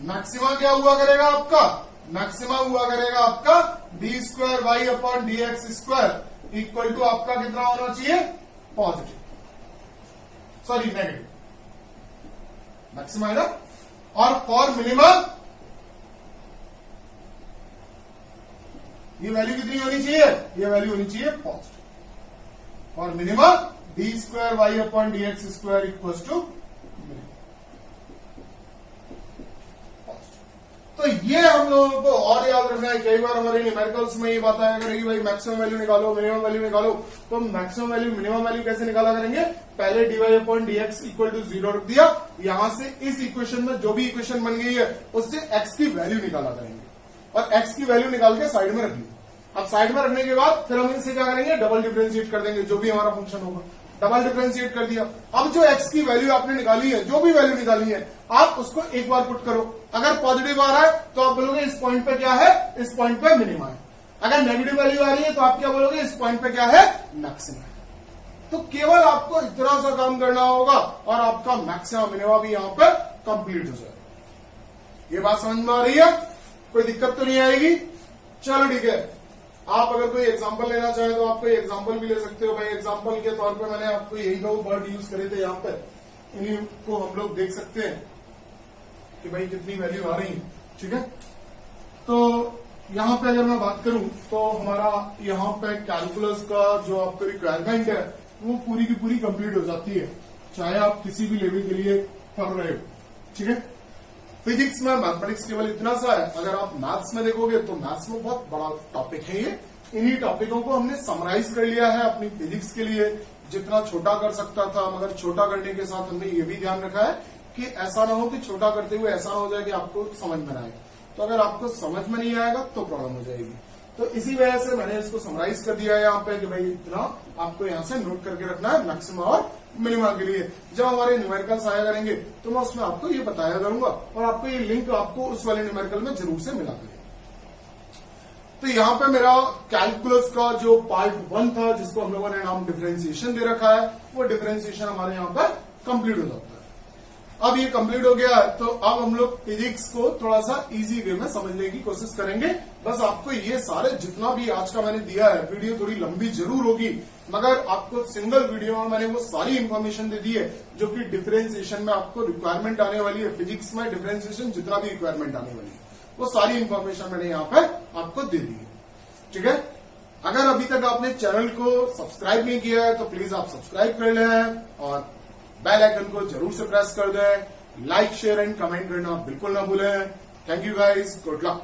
मैक्सिमा क्या हुआ करेगा आपका? मैक्सिमा हुआ करेगा आपका d square y upon d x square equal to आपका कितना होना चाहिए, पॉजिटिव, सॉरी नेगेटिव, मैक्सिमम है ना। और फॉर मिनिमम ये वैल्यू कितनी होनी चाहिए, ये वैल्यू होनी चाहिए पॉजिटिव। और minimum d square y upon d x square equal to minimum. तो ये हम लोगों को और याद रखना है। कई बार हमारे न्यूमेरिकल्स में ये बात आया करेगी भाई मैक्सिमम वैल्यू निकालो, मिनिमम वैल्यू निकालो। तो मैक्सिमम वैल्यू मिनिमम वैल्यू कैसे निकाला करेंगे, पहले dy upon d x equal to 0 रख दिया, यहां से इस इक्वेशन में जो भी इक्वेशन बन गई है उससे एक्स की वैल्यू निकाला करेंगे और एक्स की वैल्यू निकाल के साइड में रख दी। अब साइड में रखने के बाद फिर हम इनसे क्या करेंगे, डबल डिफरेंशिएट कर देंगे, जो भी हमारा फंक्शन होगा डबल डिफरेंशिएट कर दिया। अब जो एक्स की वैल्यू आपने निकाली है, जो भी वैल्यू निकाली है, आप उसको एक बार पुट करो। अगर पॉजिटिव आ रहा है तो आप बोलोगे इस पॉइंट पे क्या है, इस पॉइंट पे मिनिमम है। अगर नेगेटिव वैल्यू आ रही है तो आप क्या बोलोगे, इस पॉइंट पे क्या है, मैक्सिमम है। तो केवल आपको इतना सा काम करना होगा और आपका मैक्सिमम मिनिमम भी यहां पर कंप्लीट हो जाएगा। ये बात समझ में आ रही है, कोई दिक्कत तो नहीं आएगी। चलो ठीक है, आप अगर कोई एग्जांपल लेना चाहे तो आप कोई एग्जांपल भी ले सकते हो। भाई एग्जांपल के तौर पे मैंने आपको यही दो वर्ड यूज करे थे, यहाँ पर इन्हीं को हम लोग देख सकते हैं कि भाई कितनी वैल्यू आ रही है। ठीक है, तो यहाँ पे अगर मैं बात करूं तो हमारा यहाँ पे कैलकुलस का जो आपको रिक्वायरमेंट है वो पूरी की पूरी कंप्लीट हो जाती है, चाहे आप किसी भी लेवल के लिए पढ़ रहे हो। ठीक है, फिजिक्स में मैथमेटिक्स केवल इतना सा है। अगर आप मैथ्स में देखोगे तो मैथ्स में बहुत बड़ा टॉपिक है ये। इन्हीं टॉपिकों को हमने समराइज कर लिया है अपनी फिजिक्स के लिए, जितना छोटा कर सकता था, मगर छोटा करने के साथ हमने ये भी ध्यान रखा है कि ऐसा ना हो कि छोटा करते हुए ऐसा ना हो जाए कि आपको समझ में ना आए। तो अगर आपको समझ में नहीं आएगा तो प्रॉब्लम हो जाएगी। तो इसी वजह से मैंने इसको समराइज कर दिया है यहाँ पे कि भाई इतना आपको यहाँ से नोट करके रखना है मैक्सिमम और मिनिमम के लिए। जब हमारे न्यूमेरिकल्स आया करेंगे तो मैं उसमें आपको ये बताया करूंगा और आपको ये लिंक आपको उस वाले न्यूमेरिकल में जरूर से मिला करेगा। तो यहाँ पे मेरा कैलकुलस का जो पार्ट 1 था, जिसको हम लोगों ने नाम डिफरेंशिएशन दे रखा है, वो डिफरेंशिएशन हमारे यहाँ पर कंप्लीट हो जाता है। अब ये कंप्लीट हो गया तो अब हम लोग फिजिक्स को थोड़ा सा इजी वे में समझने की कोशिश करेंगे। बस आपको ये सारे जितना भी आज का मैंने दिया है, वीडियो थोड़ी लंबी जरूर होगी मगर आपको सिंगल वीडियो में मैंने वो सारी इंफॉर्मेशन दे दी है जो कि डिफरेंशिएशन में आपको रिक्वायरमेंट आने वाली है। फिजिक्स में डिफरेंशिएशन जितना भी रिक्वायरमेंट आने वाली है वो सारी इंफॉर्मेशन मैंने यहाँ पर आपको दे दी है। ठीक है, अगर अभी तक आपने चैनल को सब्सक्राइब नहीं किया है तो प्लीज आप सब्सक्राइब कर लें और बेल आइकन को जरूर से प्रेस कर दें। लाइक शेयर एंड कमेंट करना बिल्कुल ना भूलें। Thank you guys, good luck.